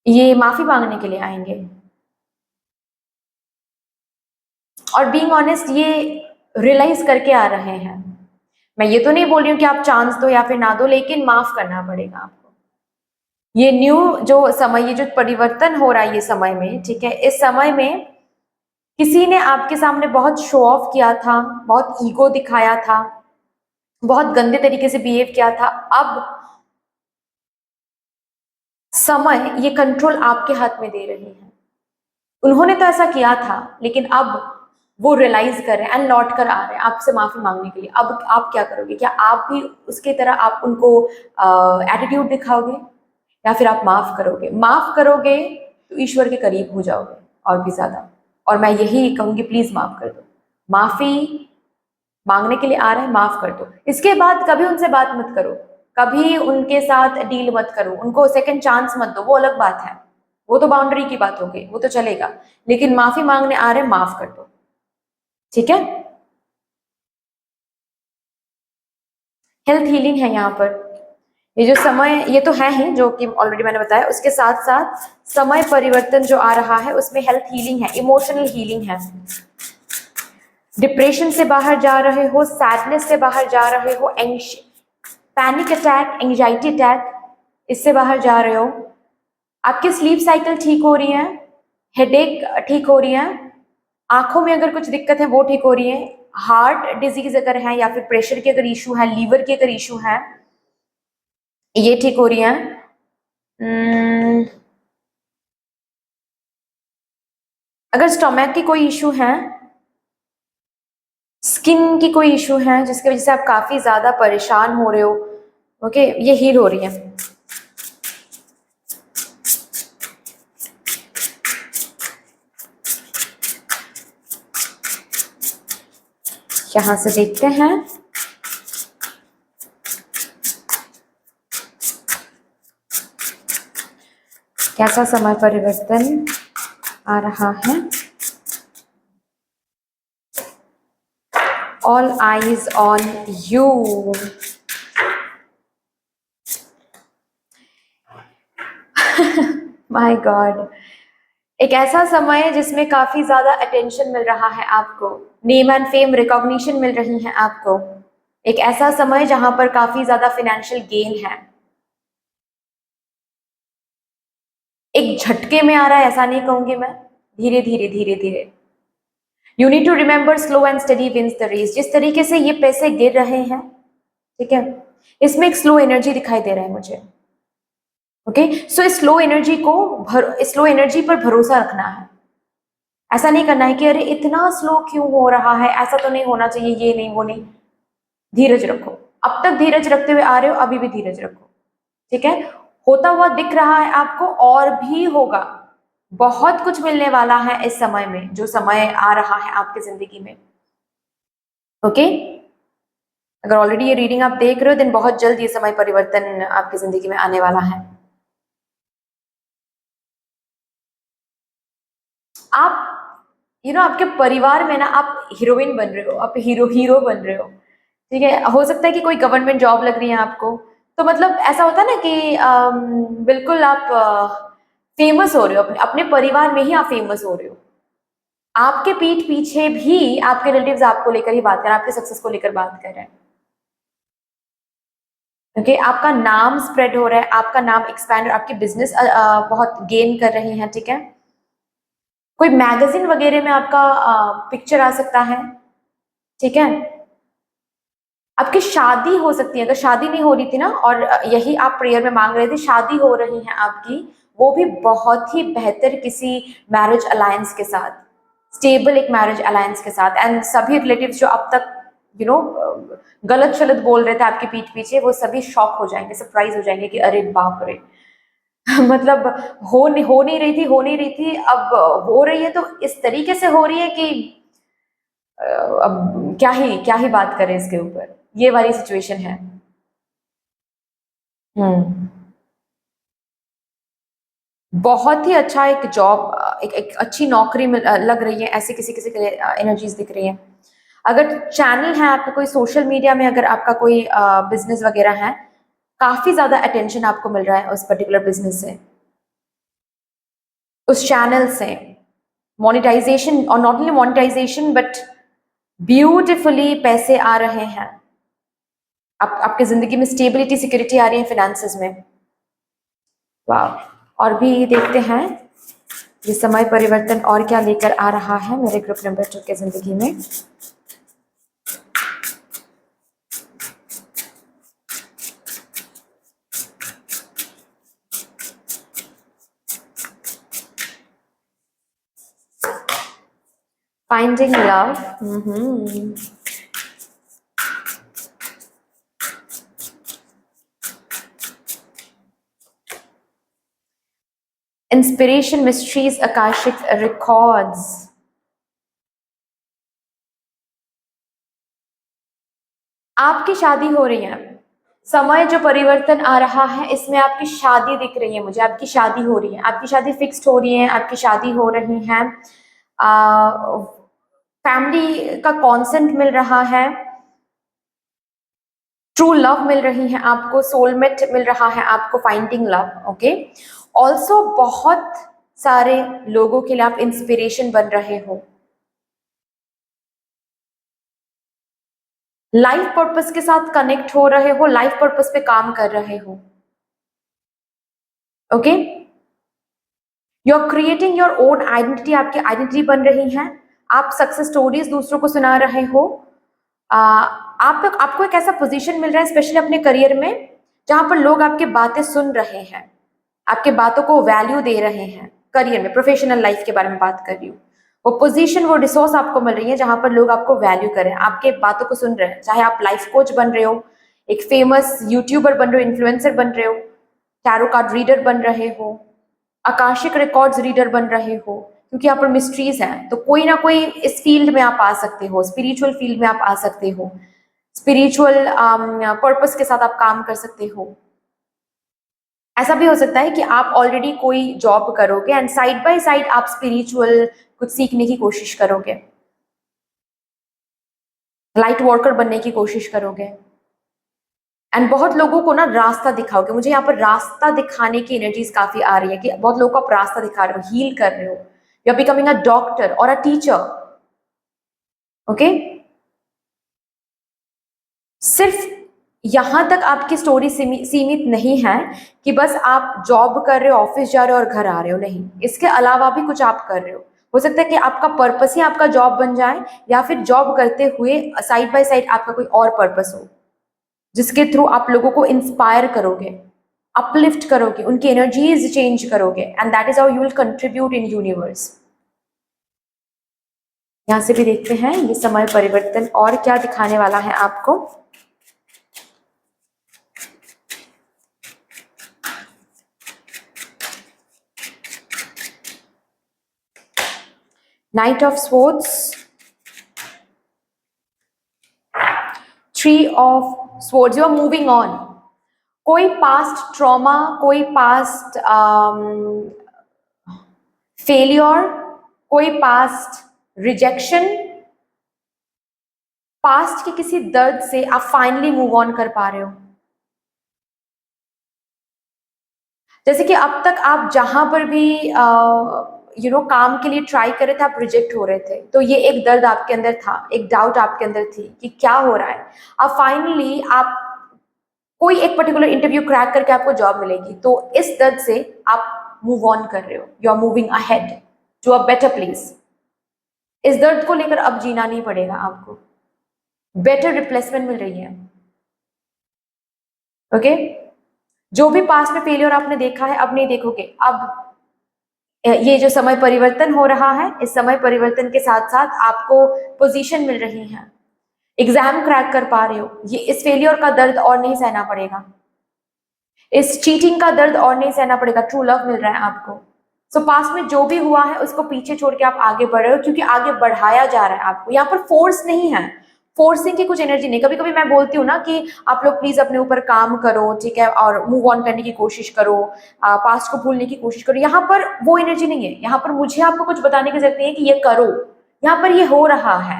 Speaker 1: ये माफी मांगने के लिए आएंगे। और बीइंग ऑनेस्ट ये रियलाइज करके आ रहे हैं। मैं ये तो नहीं बोल रही हूँ कि आप चांस दो या फिर ना दो, लेकिन माफ करना पड़ेगा आपको। ये न्यू जो समय, ये जो परिवर्तन हो रहा है ये समय में, ठीक है, इस समय में किसी ने आपके सामने बहुत शो ऑफ किया था, बहुत ईगो दिखाया था, बहुत गंदे तरीके से बिहेव किया था, अब समय ये कंट्रोल आपके हाथ में दे रही है। उन्होंने तो ऐसा किया था, लेकिन अब वो रियलाइज कर रहे हैं एंड लौट कर आ रहे हैं आपसे माफी मांगने के लिए। अब आप क्या करोगे? क्या आप भी उसकी तरह आप उनको एटीट्यूड दिखाओगे, या फिर आप माफ करोगे? माफ करोगे तो ईश्वर के करीब हो जाओगे और भी ज्यादा। और मैं यही कहूंगी, प्लीज माफ कर दो। माफी मांगने के लिए आ रहे हैं, माफ कर दो। इसके बाद कभी उनसे बात मत करो, कभी उनके साथ डील मत करो, उनको सेकंड चांस मत दो, वो अलग बात है, वो तो बाउंड्री की बात हो गई, वो तो चलेगा। लेकिन माफी मांगने आ रहे हैं, माफ कर दो, ठीक है? हेल्थ हीलिंग है यहाँ पर। ये जो समय, ये तो है ही जो कि ऑलरेडी मैंने बताया, उसके साथ साथ समय परिवर्तन जो आ रहा है उसमें हेल्थ हीलिंग है, इमोशनल हीलिंग है। डिप्रेशन से बाहर जा रहे हो, सैडनेस से बाहर जा रहे हो, पैनिक अटैक, एंजाइटी अटैक, इससे बाहर जा रहे हो। आपकी स्लीप साइकिल ठीक हो रही है, हेडेक ठीक हो रही है, आंखों में अगर कुछ दिक्कत है वो ठीक हो रही है, हार्ट डिजीज अगर है या फिर प्रेशर के अगर इशू है, लीवर के अगर इशू है, ये ठीक हो रही है। अगर स्टोमक की कोई इशू है, स्किन की कोई इशू है जिसकी वजह से आप काफी ज्यादा परेशान हो रहे हो, ओके, ये हील हो रही है। यहां से देखते हैं कैसा समय परिवर्तन आ रहा है। All eyes on you. My God, एक ऐसा समय है जिसमें काफी ज्यादा अटेंशन मिल रहा है आपको, नेम एंड फेम, रिकॉग्निशन मिल रही है आपको। एक ऐसा समय जहां पर काफी ज्यादा फाइनेंशियल गेन है। एक झटके में आ रहा है ऐसा नहीं कहूंगी मैं, धीरे धीरे धीरे धीरे। You need to remember slow and study wins the race. जिस तरीके से ये पैसे गिर रहे हैं, ठीक है, इसमें एक स्लो एनर्जी दिखाई दे रहा है मुझे। ओके, सो इस स्लो एनर्जी को स्लो एनर्जी पर भरोसा रखना है। ऐसा नहीं करना है कि अरे इतना स्लो क्यों हो रहा है, ऐसा तो नहीं होना चाहिए, ये नहीं वो नहीं। धीरज रखो, अब तक धीरज रखते हुए आ रहे हो, अभी भी धीरज रखो, ठीक है? होता हुआ दिख रहा है आपको, और भी होगा। बहुत कुछ मिलने वाला है इस समय में, जो समय आ रहा है आपकी जिंदगी में, ओके? अगर ऑलरेडी ये रीडिंग आप देख रहे हो, देन बहुत जल्द ये समय परिवर्तन आपकी जिंदगी में आने वाला है। आप आपके परिवार में ना आप हीरोइन बन रहे हो, आप हीरो बन रहे हो, ठीक है? हो सकता है कि कोई गवर्नमेंट जॉब लग रही है आपको, तो मतलब ऐसा होता है ना कि बिल्कुल आप फेमस हो रहे हो, अपने अपने परिवार में ही आप फेमस हो रहे हो। आपके पीठ पीछे भी आपके रिलेटिव्स आपको लेकर ही बात कर रहे हैं, आपके सक्सेस को लेकर बात कर रहे हैं, ओके? आपका नाम स्प्रेड हो रहा है, आपका नाम एक्सपैंड, आपकी बिजनेस बहुत गेन कर रही है, ठीक है? कोई मैगजीन वगैरह में आपका पिक्चर आ सकता है, ठीक है? आपकी शादी हो सकती है, अगर शादी नहीं हो रही थी ना, और यही आप प्रेयर में मांग रहे थे, शादी हो रही है आपकी, वो भी बहुत ही बेहतर किसी मैरिज अलायंस के साथ, स्टेबल एक मैरिज अलायंस के साथ। एंड सभी रिलेटिव्स जो अब तक गलत शलत बोल रहे थे आपके पीठ पीछे, वो सभी शॉक हो जाएंगे, सरप्राइज हो जाएंगे कि अरे बाप रे, मतलब हो नहीं रही थी, हो नहीं रही थी, अब हो रही है, तो इस तरीके से हो रही है कि अब क्या ही बात करें इसके ऊपर। ये वाली सिचुएशन है। हम्म, बहुत ही अच्छा एक जॉब, एक अच्छी नौकरी लग रही है, ऐसे किसी किसी के लिए एनर्जीज दिख रही है। अगर चैनल है आपका कोई सोशल मीडिया में, अगर आपका कोई बिजनेस वगैरह है, काफी ज्यादा अटेंशन आपको मिल रहा है उस पर्टिकुलर बिजनेस से, उस चैनल से। मोनेटाइजेशन, और not only monetisation but beautifully पैसे आ रहे हैं। आपकी जिंदगी में स्टेबिलिटी, सिक्योरिटी आ रही है फाइनेंसेस में। वाह! और भी देखते हैं ये समय परिवर्तन और क्या लेकर आ रहा है मेरे ग्रुप नंबर 2 के जिंदगी में। Finding love. Inspiration, mysteries, Akashic records. आपकी शादी हो रही है, समय जो परिवर्तन आ रहा है इसमें आपकी शादी दिख रही है मुझे, आपकी शादी हो रही है, आपकी शादी फिक्स्ड हो रही है, आपकी शादी हो रही है। फैमिली का कॉन्सेंट मिल रहा है, ट्रू लव मिल रही है आपको, सोलमेट मिल रहा है आपको, फाइंडिंग लव। ओके, ऑल्सो बहुत सारे लोगों के लिए आप इंस्पिरेशन बन रहे हो, लाइफ पर्पस के साथ कनेक्ट हो रहे हो, लाइफ पर्पस पे काम कर रहे हो। Okay, you are creating your own identity, आपकी आइडेंटिटी बन रही है, आप सक्सेस स्टोरीज दूसरों को सुना रहे हो। आपको एक ऐसा पोजीशन मिल रहा है स्पेशली अपने करियर में जहां पर लोग आपकी बातें सुन रहे हैं, आपके बातों को वैल्यू दे रहे हैं। करियर में, प्रोफेशनल लाइफ के बारे में बात कर रही हूँ। वो पोजीशन, वो रिसोर्स आपको मिल रही है जहां पर लोग आपको वैल्यू करें, आपके बातों को सुन रहे हैं। चाहे आप लाइफ कोच बन रहे हो, एक फेमस यूट्यूबर बन रहे हो, इन्फ्लुएंसर बन रहे हो, टैरो कार्ड रीडर बन रहे हो, आकाशिक रिकॉर्ड्स रीडर बन रहे हो, क्योंकि यहाँ पर मिस्ट्रीज हैं, तो कोई ना कोई इस फील्ड में आप आ सकते हो, स्पिरिचुअल फील्ड में आप आ सकते हो, स्पिरिचुअल पर्पस के साथ आप काम कर सकते हो। ऐसा भी हो सकता है कि आप ऑलरेडी कोई जॉब करोगे एंड साइड बाय साइड आप स्पिरिचुअल कुछ सीखने की कोशिश करोगे, लाइट वर्कर बनने की कोशिश करोगे, एंड बहुत लोगों को ना रास्ता दिखाओगे। मुझे यहाँ पर रास्ता दिखाने की एनर्जीज काफी आ रही है कि बहुत लोगों को आप रास्ता दिखा रहे हो, हील कर रहे हो, you are becoming a doctor और अ टीचर। ओके, सिर्फ यहां तक आपकी स्टोरी सीमित नहीं है कि बस आप जॉब कर रहे हो, ऑफिस जा रहे हो और घर आ रहे हो, नहीं, इसके अलावा भी कुछ आप कर रहे हो सकता है कि आपका पर्पस ही आपका जॉब बन जाए, या फिर जॉब करते हुए साइड बाय साइड आपका कोई और पर्पस हो जिसके थ्रू आप लोगों को इंस्पायर करोगे, अपलिफ्ट करोगे, उनकी एनर्जीज चेंज करोगे, and that is how you will contribute in universe. यहां से भी देखते हैं ये समय परिवर्तन और क्या दिखाने वाला है आपको। Knight of Swords, Three of Swords, you are moving on। कोई पास्ट ट्रॉमा, कोई पास्ट फेलियर, कोई पास्ट रिजेक्शन, पास्ट के किसी दर्द से आप फाइनली मूव ऑन कर पा रहे हो। जैसे कि अब तक आप जहां पर भी काम के लिए ट्राई कर रहे थे, आप रिजेक्ट हो रहे थे, तो ये एक दर्द आपके अंदर था, एक डाउट आपके अंदर थी कि क्या हो रहा है। अब फाइनली आप कोई एक पर्टिकुलर इंटरव्यू क्रैक करके आपको जॉब मिलेगी, तो इस दर्द से आप मूव ऑन कर रहे हो, you are moving ahead to a better place. इस दर्द को लेकर अब जीना नहीं पड़ेगा आपको, बेटर रिप्लेसमेंट मिल रही है। ओके, जो भी पास्ट में फेलियर आपने देखा है अब नहीं देखोगे। अब ये जो समय परिवर्तन हो रहा है, इस समय परिवर्तन के साथ साथ आपको पोजीशन मिल रही है, एग्जाम क्रैक कर पा रहे हो, ये इस फेलियर का दर्द और नहीं सहना पड़ेगा, इस चीटिंग का दर्द और नहीं सहना पड़ेगा, ट्रू लव मिल रहा है आपको। सो पास्ट में जो भी हुआ है उसको पीछे छोड़ के आप आगे बढ़ रहे हो, क्योंकि आगे बढ़ाया जा रहा है आपको। यहाँ पर फोर्स नहीं है, फोर्सिंग की कुछ एनर्जी नहीं। कभी कभी मैं बोलती हूँ ना कि आप लोग प्लीज अपने ऊपर काम करो, ठीक है, और मूव ऑन करने की कोशिश करो, पास्ट को भूलने की कोशिश करो। यहाँ पर वो एनर्जी नहीं है, यहाँ पर मुझे आपको कुछ बताने की जरूरत नहीं है कि ये करो, यहाँ पर ये हो रहा है।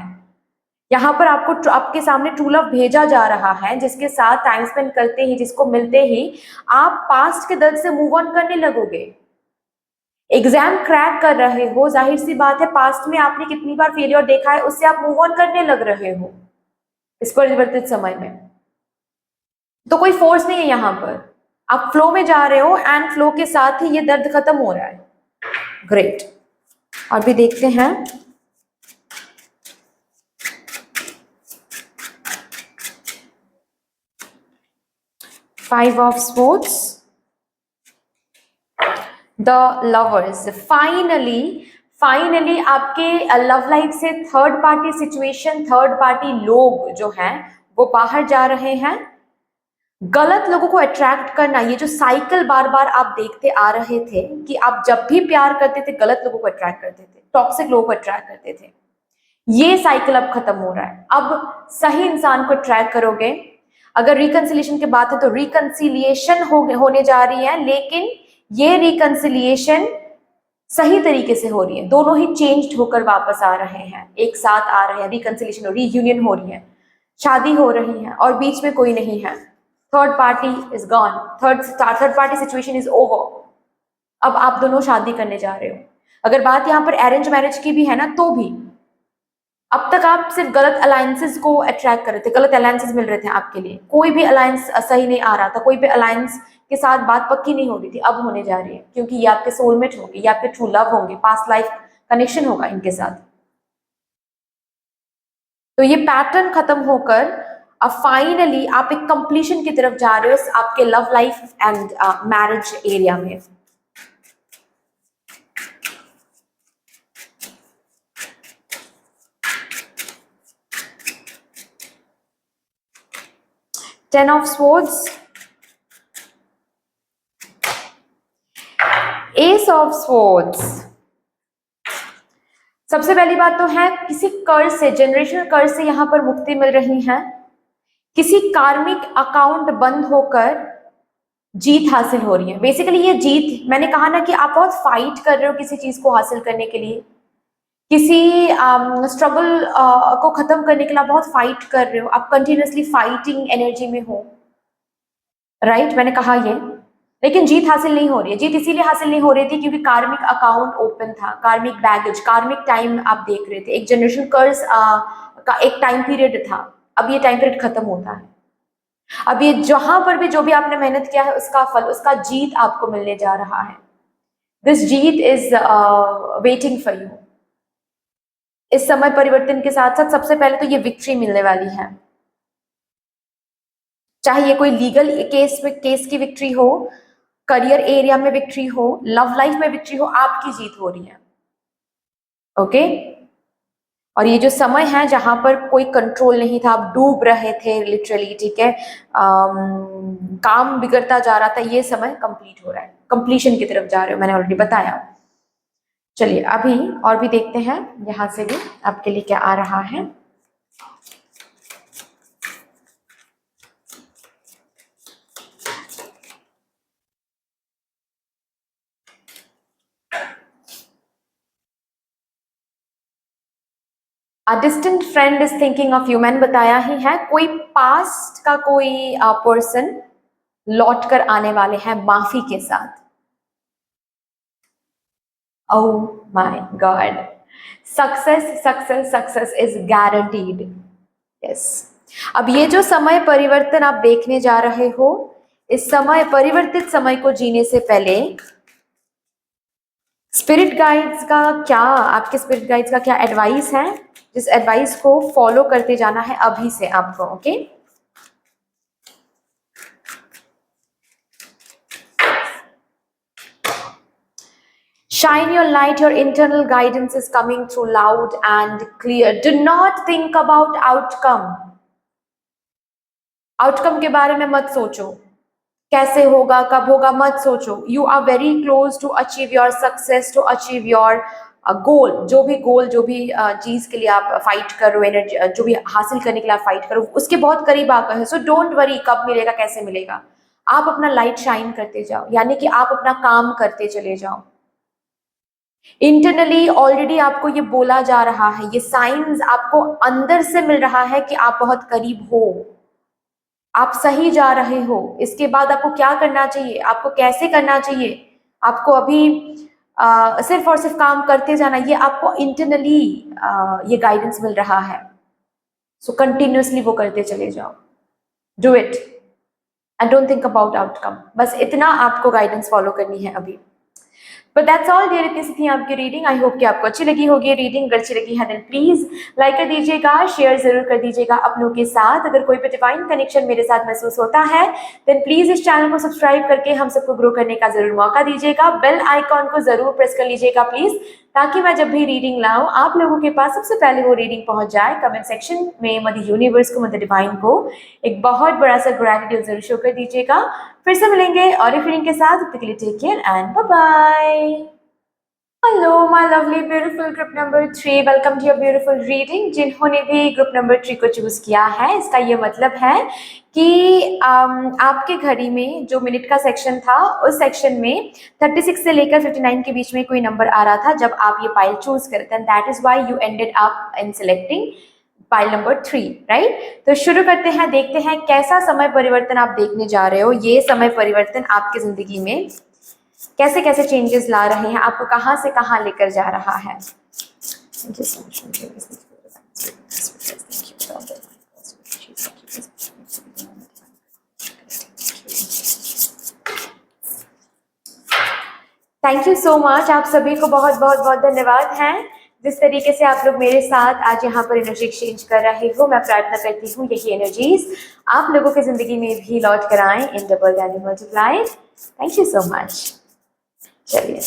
Speaker 1: यहाँ पर आपको आपके सामने ट्रू लव भेजा जा रहा है, जिसके साथ टाइम स्पेंड करते ही, जिसको मिलते ही आप पास्ट के दर्द से मूव ऑन करने लगोगे। एग्जाम क्रैक कर रहे हो, जाहिर सी बात है पास्ट में आपने कितनी बार फेलियर देखा है, उससे आप मूव ऑन करने लग रहे हो इस परिवर्तित समय में। तो कोई फोर्स नहीं है यहाँ पर, आप फ्लो में जा रहे हो एंड फ्लो के साथ ही ये दर्द खत्म हो रहा है। ग्रेट, और भी देखते हैं। Five of Swords, the Lovers, finally finally आपके लव लाइफ से third party situation, third party लोग जो हैं वो बाहर जा रहे हैं। गलत लोगों को अट्रैक्ट करना, ये जो साइकिल बार बार आप देखते आ रहे थे कि आप जब भी प्यार करते थे गलत लोगों को अट्रैक्ट करते थे, टॉक्सिक लोगों को अट्रैक्ट करते थे, ये साइकिल अब खत्म हो रहा है। अब सही इंसान को ट्रैक करोगे। अगर रिकंसिलिएशन की बात है तो रिकंसिलिएशन होने जा रही है, लेकिन ये रिकंसिलिएशन सही तरीके से हो रही है। दोनों ही चेंज्ड होकर वापस आ रहे हैं, एक साथ आ रहे हैं, रिकंसिलिएशन हो रही है, रीयूनियन हो रही है, शादी हो रही है और बीच में कोई नहीं है। Third party is gone, third party situation is over. अब आप दोनों शादी करने जा रहे हो। अगर बात यहाँ पर अरेंज मैरिज की भी है ना, तो भी अब तक आप सिर्फ गलत अलायंसेस को अट्रैक्ट कर रहे थे, गलत अलायंसेस मिल रहे थे आपके लिए, कोई भी अलायंस सही नहीं आ रहा था, कोई भी अलायंस के साथ बात पक्की नहीं हो रही थी। अब होने जा रही है, क्योंकि ये आपके सोलमेट होंगे, ये आपके ट्रू लव होंगे, पास्ट लाइफ कनेक्शन होगा इनके साथ। तो ये पैटर्न खत्म होकर अब फाइनली आप एक कंप्लीशन की तरफ जा रहे हो आपके love life and marriage area में। Ten of Swords, Ace of Swords। सबसे पहली बात तो है किसी कर्ज से, जनरेशनल कर्ज से यहाँ पर मुक्ति मिल रही है। किसी कार्मिक अकाउंट बंद होकर जीत हासिल हो रही है। बेसिकली ये जीत, मैंने कहा ना कि आप बहुत फाइट कर रहे हो किसी चीज को हासिल करने के लिए, किसी स्ट्रगल को खत्म करने के लिए आप बहुत फाइट कर रहे हो, आप कंटिन्यूसली फाइटिंग एनर्जी में हो, राइट? मैंने कहा ये, लेकिन जीत हासिल नहीं हो रही है। जीत इसीलिए हासिल नहीं हो रही थी क्योंकि कार्मिक अकाउंट ओपन था, कार्मिक बैगेज, कार्मिक टाइम आप देख रहे थे, एक जनरेशन कर्ज का एक टाइम पीरियड था। अब ये टाइम पीरियड खत्म होता है। अब ये जहां पर भी जो भी आपने मेहनत किया है उसका फल, उसका जीत आपको मिलने जा रहा है। This Jeet is waiting for you. इस समय परिवर्तन के साथ साथ सबसे पहले तो ये विक्ट्री मिलने वाली है, चाहे ये कोई लीगल केस की विक्ट्री हो, करियर एरिया में विक्ट्री हो, लव लाइफ में विक्ट्री हो, आपकी जीत हो रही है। ओके? और ये जो समय है जहां पर कोई कंट्रोल नहीं था, आप डूब रहे थे लिटरली, ठीक है, काम बिगड़ता जा रहा था, ये समय कंप्लीट हो रहा है, कंप्लीशन की तरफ जा रहे हो, मैंने ऑलरेडी बताया। चलिए अभी और भी देखते हैं यहां से भी आपके लिए क्या आ रहा है। A distant friend is thinking of you, मैंने बताया ही है, कोई पास्ट का कोई पर्सन लौट कर आने वाले हैं माफी के साथ। Oh my God, success success success is guaranteed. Yes, अब ये जो समय परिवर्तन आप देखने जा रहे हो, इस समय परिवर्तित समय को जीने से पहले स्पिरिट गाइड्स का क्या, आपके स्पिरिट गाइड्स का क्या एडवाइस है, जिस एडवाइस को फॉलो करते जाना है अभी से आपको। Okay? Shine your light, your internal guidance is coming through loud and clear. Do not think about outcome. Outcome के बारे में मत सोचो, कैसे होगा, कब होगा, मत सोचो। You are very close to achieve your success, to achieve your गोल, जो भी गोल, जो भी चीज के लिए आप फाइट कर रहे हो, एनर्जी जो भी हासिल करने के लिए आप फाइट करो, उसके बहुत करीब आ गए हो। सो डोंट वरी कब मिलेगा, कैसे मिलेगा, आप अपना लाइट शाइन करते जाओ, यानी कि आप अपना काम करते चले जाओ। इंटरनली ऑलरेडी आपको ये बोला जा रहा है, ये साइंस आपको अंदर से मिल रहा है कि आप बहुत करीब हो, आप सही जा रहे हो। इसके बाद आपको क्या करना चाहिए, आपको कैसे करना चाहिए, आपको अभी सिर्फ और सिर्फ काम करते जाना, ये आपको इंटरनली ये गाइडेंस मिल रहा है। सो कंटिन्यूसली वो करते चले जाओ, do it and don't think about outcome. बस इतना आपको गाइडेंस फॉलो करनी है अभी। बट दैट्स ऑल डियर, इतनी सी थी आपकी रीडिंग। आई होप कि आपको अच्छी लगी होगी रीडिंग। अगर अच्छी लगी है देन प्लीज लाइक कर दीजिएगा, शेयर जरूर कर दीजिएगा अपनों के साथ। अगर कोई भी डिवाइन कनेक्शन मेरे साथ महसूस होता है देन प्लीज इस चैनल को सब्सक्राइब करके हम सबको ग्रो करने का जरूर मौका दीजिएगा। बेल आइकॉन को जरूर प्रेस कर लीजिएगा प्लीज, ताकि मैं जब भी रीडिंग लाऊं आप लोगों के पास सबसे पहले वो रीडिंग पहुंच जाए। कमेंट सेक्शन में मदर यूनिवर्स को, मदर डिवाइन को एक बहुत बड़ा सा ग्रैटिट्यूड जरूर शो कर दीजिएगा। फिर से मिलेंगे और एक रीडिंग के साथ। तब तक के लिए take care and bye bye. Hello my lovely beautiful group number 3, welcome to your beautiful reading. जिन्होंने भी ग्रुप नंबर 3 को चूज किया है, इसका ये मतलब है कि आपके घड़ी में जो मिनट का सेक्शन था उस सेक्शन में 36 से लेकर 59 के बीच में कोई नंबर आ रहा था जब आप ये पाइल चूज करते हैं। That is why you ended up in selecting pile number 3, right. तो शुरू करते हैं, देखते हैं कैसा समय परिवर्तन आप देखने जा रहे हो। ये समय परिवर्तन आपकी जिंदगी में कैसे कैसे चेंजेस ला रहे हैं, आपको कहां से कहां लेकर जा रहा है। Thank you so much. आप सभी को बहुत बहुत बहुत धन्यवाद है जिस तरीके से आप लोग मेरे साथ आज यहाँ पर एनर्जी एक्सचेंज कर रहे हो। मैं प्रार्थना करती हूँ यही एनर्जीज आप लोगों की जिंदगी में भी लौट कर आए in double and multiplied. Thank you so much. चलिए,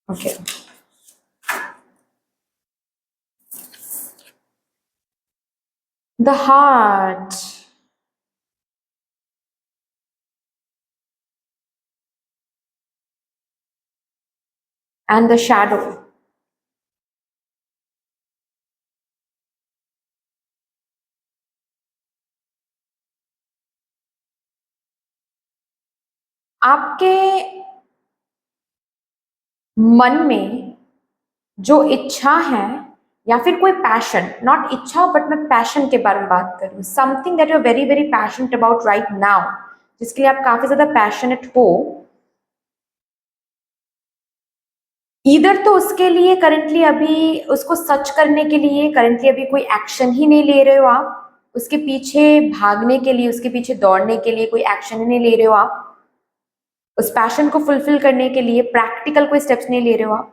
Speaker 1: okay the heart and the shadow. आपके मन में जो इच्छा है या फिर कोई पैशन, नॉट इच्छा बट मैं पैशन के बारे में बात करूं, something that you are very very passionate about right now, जिसके लिए आप काफी ज्यादा पैशनेट हो, इधर तो उसके लिए करंटली अभी उसको सच करने के लिए करंटली अभी कोई एक्शन ही नहीं ले रहे हो आप, उसके पीछे भागने के लिए, उसके पीछे दौड़ने के लिए कोई एक्शन ही नहीं ले रहे हो आप, उस पैशन को फुलफिल करने के लिए प्रैक्टिकल कोई स्टेप्स नहीं ले रहे हो आप,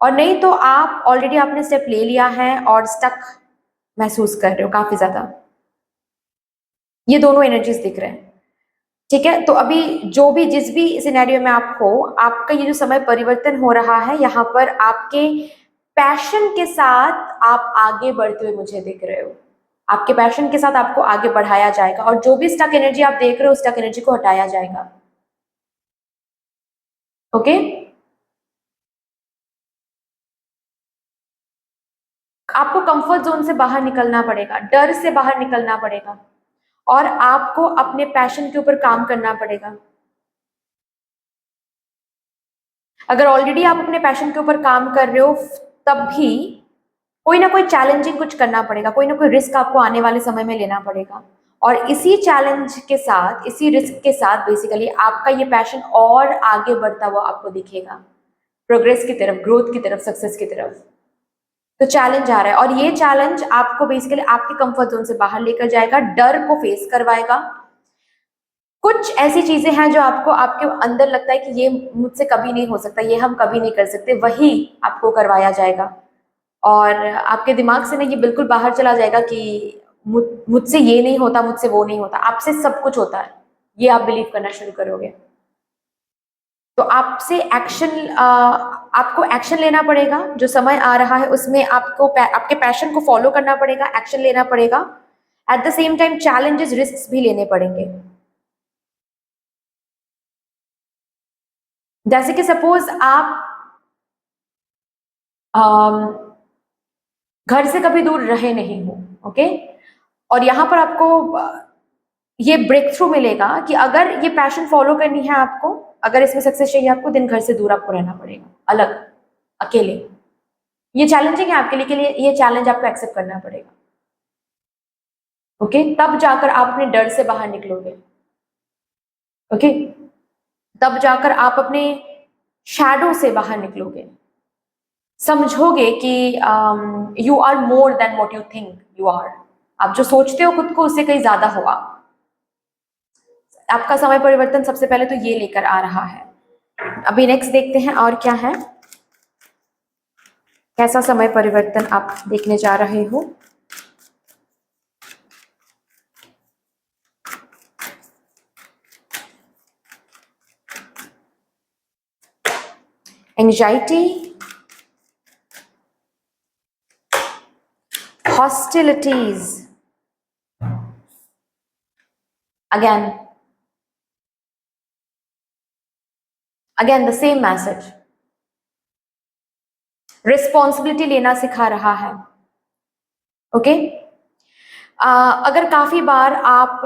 Speaker 1: और नहीं तो आप ऑलरेडी आपने स्टेप ले लिया है और स्टक महसूस कर रहे हो काफी ज्यादा। ये दोनों एनर्जीज दिख रहे हैं, ठीक है। तो अभी जो भी जिस भी सिनेरियो में आप हो, आपका ये जो समय परिवर्तन हो रहा है, यहाँ पर आपके पैशन के साथ आप आगे बढ़ते हुए मुझे दिख रहे हो। आपके पैशन के साथ आपको आगे बढ़ाया जाएगा और जो भी स्टक एनर्जी आप देख रहे हो, स्टक एनर्जी को हटाया जाएगा। ओके, आपको कंफर्ट जोन से बाहर निकलना पड़ेगा, डर से बाहर निकलना पड़ेगा और आपको अपने पैशन के ऊपर काम करना पड़ेगा। अगर ऑलरेडी आप अपने पैशन के ऊपर काम कर रहे हो, तब भी कोई ना कोई चैलेंजिंग कुछ करना पड़ेगा, कोई ना कोई रिस्क आपको आने वाले समय में लेना पड़ेगा। और इसी चैलेंज के साथ, इसी रिस्क के साथ बेसिकली आपका ये पैशन और आगे बढ़ता हुआ आपको दिखेगा, प्रोग्रेस की तरफ, ग्रोथ की तरफ, सक्सेस की तरफ। तो चैलेंज आ रहा है और ये चैलेंज आपको बेसिकली आपके कंफर्ट जोन से बाहर लेकर जाएगा, डर को फेस करवाएगा। कुछ ऐसी चीजें हैं जो आपको आपके अंदर लगता है कि ये मुझसे कभी नहीं हो सकता, ये हम कभी नहीं कर सकते, वही आपको करवाया जाएगा और आपके दिमाग से ना ये बिल्कुल बाहर चला जाएगा कि मुझसे ये नहीं होता, मुझसे वो नहीं होता, आपसे सब कुछ होता है, ये आप बिलीव करना शुरू करोगे। तो आपसे एक्शन, आपको एक्शन लेना पड़ेगा। जो समय आ रहा है उसमें आपको आपके पैशन को फॉलो करना पड़ेगा, एक्शन लेना पड़ेगा। At the same time challenges, risk भी लेने पड़ेंगे। जैसे कि सपोज आप घर से कभी दूर रहे नहीं हो, ओके, और यहाँ पर आपको ये ब्रेक थ्रू मिलेगा कि अगर ये पैशन फॉलो करनी है आपको, अगर इसमें सक्सेस चाहिए आपको, दिन घर से दूर आपको रहना पड़ेगा, अलग, अकेले। ये चैलेंजिंग है आपके लिए, के लिए ये चैलेंज आपको एक्सेप्ट करना पड़ेगा, ओके। तब जाकर आप अपने डर से बाहर निकलोगे, ओके। तब जाकर आप अपने शैडो से बाहर निकलोगे, समझोगे कि you are more than what you think you are. आप जो सोचते हो खुद को, उससे कहीं ज्यादा हो आप। आपका समय परिवर्तन सबसे पहले तो ये लेकर आ रहा है। अभी नेक्स्ट देखते हैं और क्या है, कैसा समय परिवर्तन आप देखने जा रहे हो। Anxiety, hostilities, again the same message, responsibility लेना सिखा रहा है। ओके अगर काफी बार आप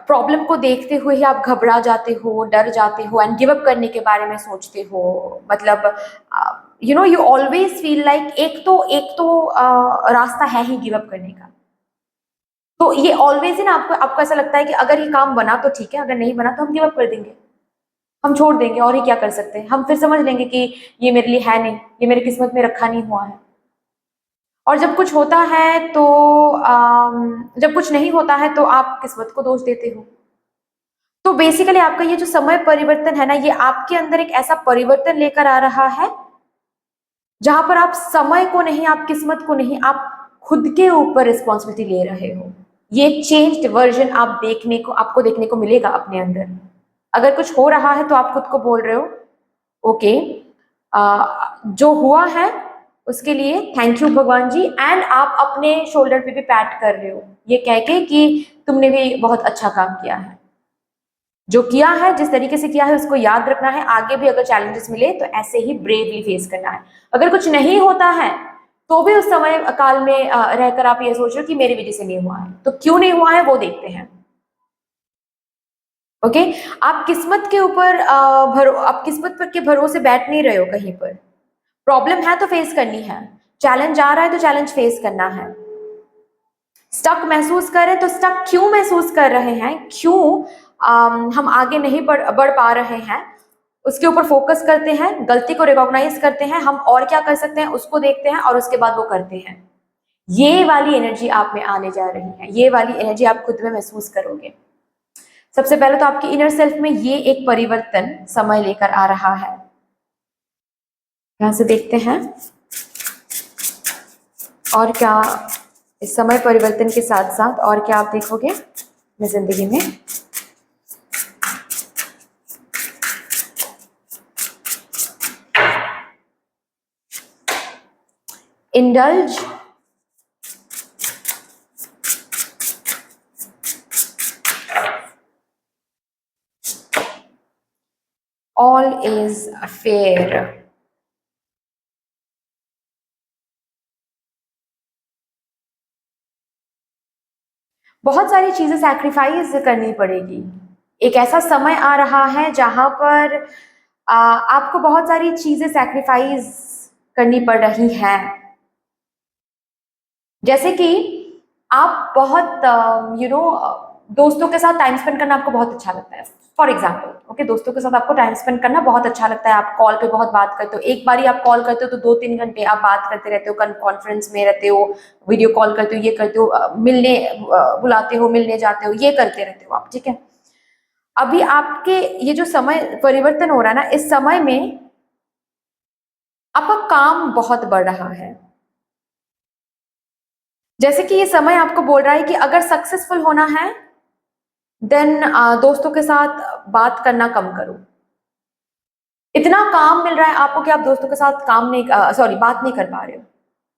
Speaker 1: प्रॉब्लम को देखते हुए ही आप घबरा जाते हो, डर जाते हो एंड गिव अप करने के बारे में सोचते हो, मतलब यू ऑलवेज फील लाइक एक तो रास्ता है ही गिव अप करने का। तो ये ऑलवेज ही ना आपको ऐसा लगता है कि अगर ये काम बना तो ठीक है, अगर नहीं बना तो हम गिव अप कर देंगे, हम छोड़ देंगे, और ही क्या कर सकते हैं, हम फिर समझ लेंगे कि ये मेरे लिए है नहीं, ये मेरी किस्मत में रखा नहीं हुआ है। और जब कुछ होता है तो जब कुछ नहीं होता है तो आप किस्मत को दोष देते हो। तो बेसिकली आपका ये जो समय परिवर्तन है ना, ये आपके अंदर एक ऐसा परिवर्तन लेकर आ रहा है जहां पर आप समय को नहीं, आप किस्मत को नहीं, आप खुद के ऊपर रिस्पॉन्सिबिलिटी ले रहे हो। ये चेंज्ड वर्जन आपको देखने को मिलेगा अपने अंदर। अगर कुछ हो रहा है तो आप खुद को बोल रहे हो ओके, जो हुआ है उसके लिए थैंक यू भगवान जी, एंड आप अपने शोल्डर पे भी पैट कर रहे हो ये कह के कि तुमने भी बहुत अच्छा काम किया है, जो किया है जिस तरीके से किया है उसको याद रखना है, आगे भी अगर चैलेंजेस मिले तो ऐसे ही ब्रेवली फेस करना है। अगर कुछ नहीं होता है तो भी उस समय काल में रहकर आप ये सोच रहे हो कि मेरी वजह से नहीं हुआ है, तो क्यों नहीं हुआ है वो देखते हैं। ओके आप किस्मत के ऊपर आप किस्मत पर के भरोसे बैठ नहीं रहे हो कहीं पर। प्रॉब्लम है तो फेस करनी है, चैलेंज आ रहा है तो चैलेंज फेस करना है। स्टक महसूस कर रहे हैं तो स्टक क्यों महसूस कर रहे हैं, क्यों हम आगे नहीं बढ़ पा रहे हैं, उसके ऊपर फोकस करते हैं, गलती को रिकॉग्नाइज करते हैं, हम और क्या कर सकते हैं उसको देखते हैं और उसके बाद वो करते हैं। ये वाली एनर्जी आप में आने जा रही है, ये वाली एनर्जी आप खुद में महसूस करोगे। सबसे पहले तो आपके इनर सेल्फ में ये एक परिवर्तन समय लेकर आ रहा है। यहां से देखते हैं और क्या इस समय परिवर्तन के साथ साथ और क्या आप देखोगे अपनी जिंदगी में। Indulge, all is fair. बहुत सारी चीजें सैक्रिफाइस करनी पड़ेगी। एक ऐसा समय आ रहा है जहां पर आपको बहुत सारी चीजें सैक्रिफाइस करनी पड़ रही हैं। जैसे कि आप बहुत दोस्तों के साथ टाइम स्पेंड करना आपको बहुत अच्छा लगता है, फॉर एग्जाम्पल ओके, दोस्तों के साथ आपको टाइम स्पेंड करना बहुत अच्छा लगता है, आप कॉल पे बहुत बात करते हो, एक बारी आप कॉल करते हो तो 2-3 घंटे आप बात करते रहते हो, कॉन्फ्रेंस में रहते हो, वीडियो कॉल करते हो, ये करते हो, मिलने बुलाते हो, मिलने जाते हो, ये करते रहते हो आप, ठीक है। अभी आपके ये जो समय परिवर्तन हो रहा है ना, इस समय में आपका काम बहुत बढ़ रहा है। जैसे कि ये समय आपको बोल रहा है कि अगर सक्सेसफुल होना है देन दोस्तों के साथ बात करना कम करो। इतना काम मिल रहा है आपको कि आप दोस्तों के साथ बात नहीं कर पा रहे हो,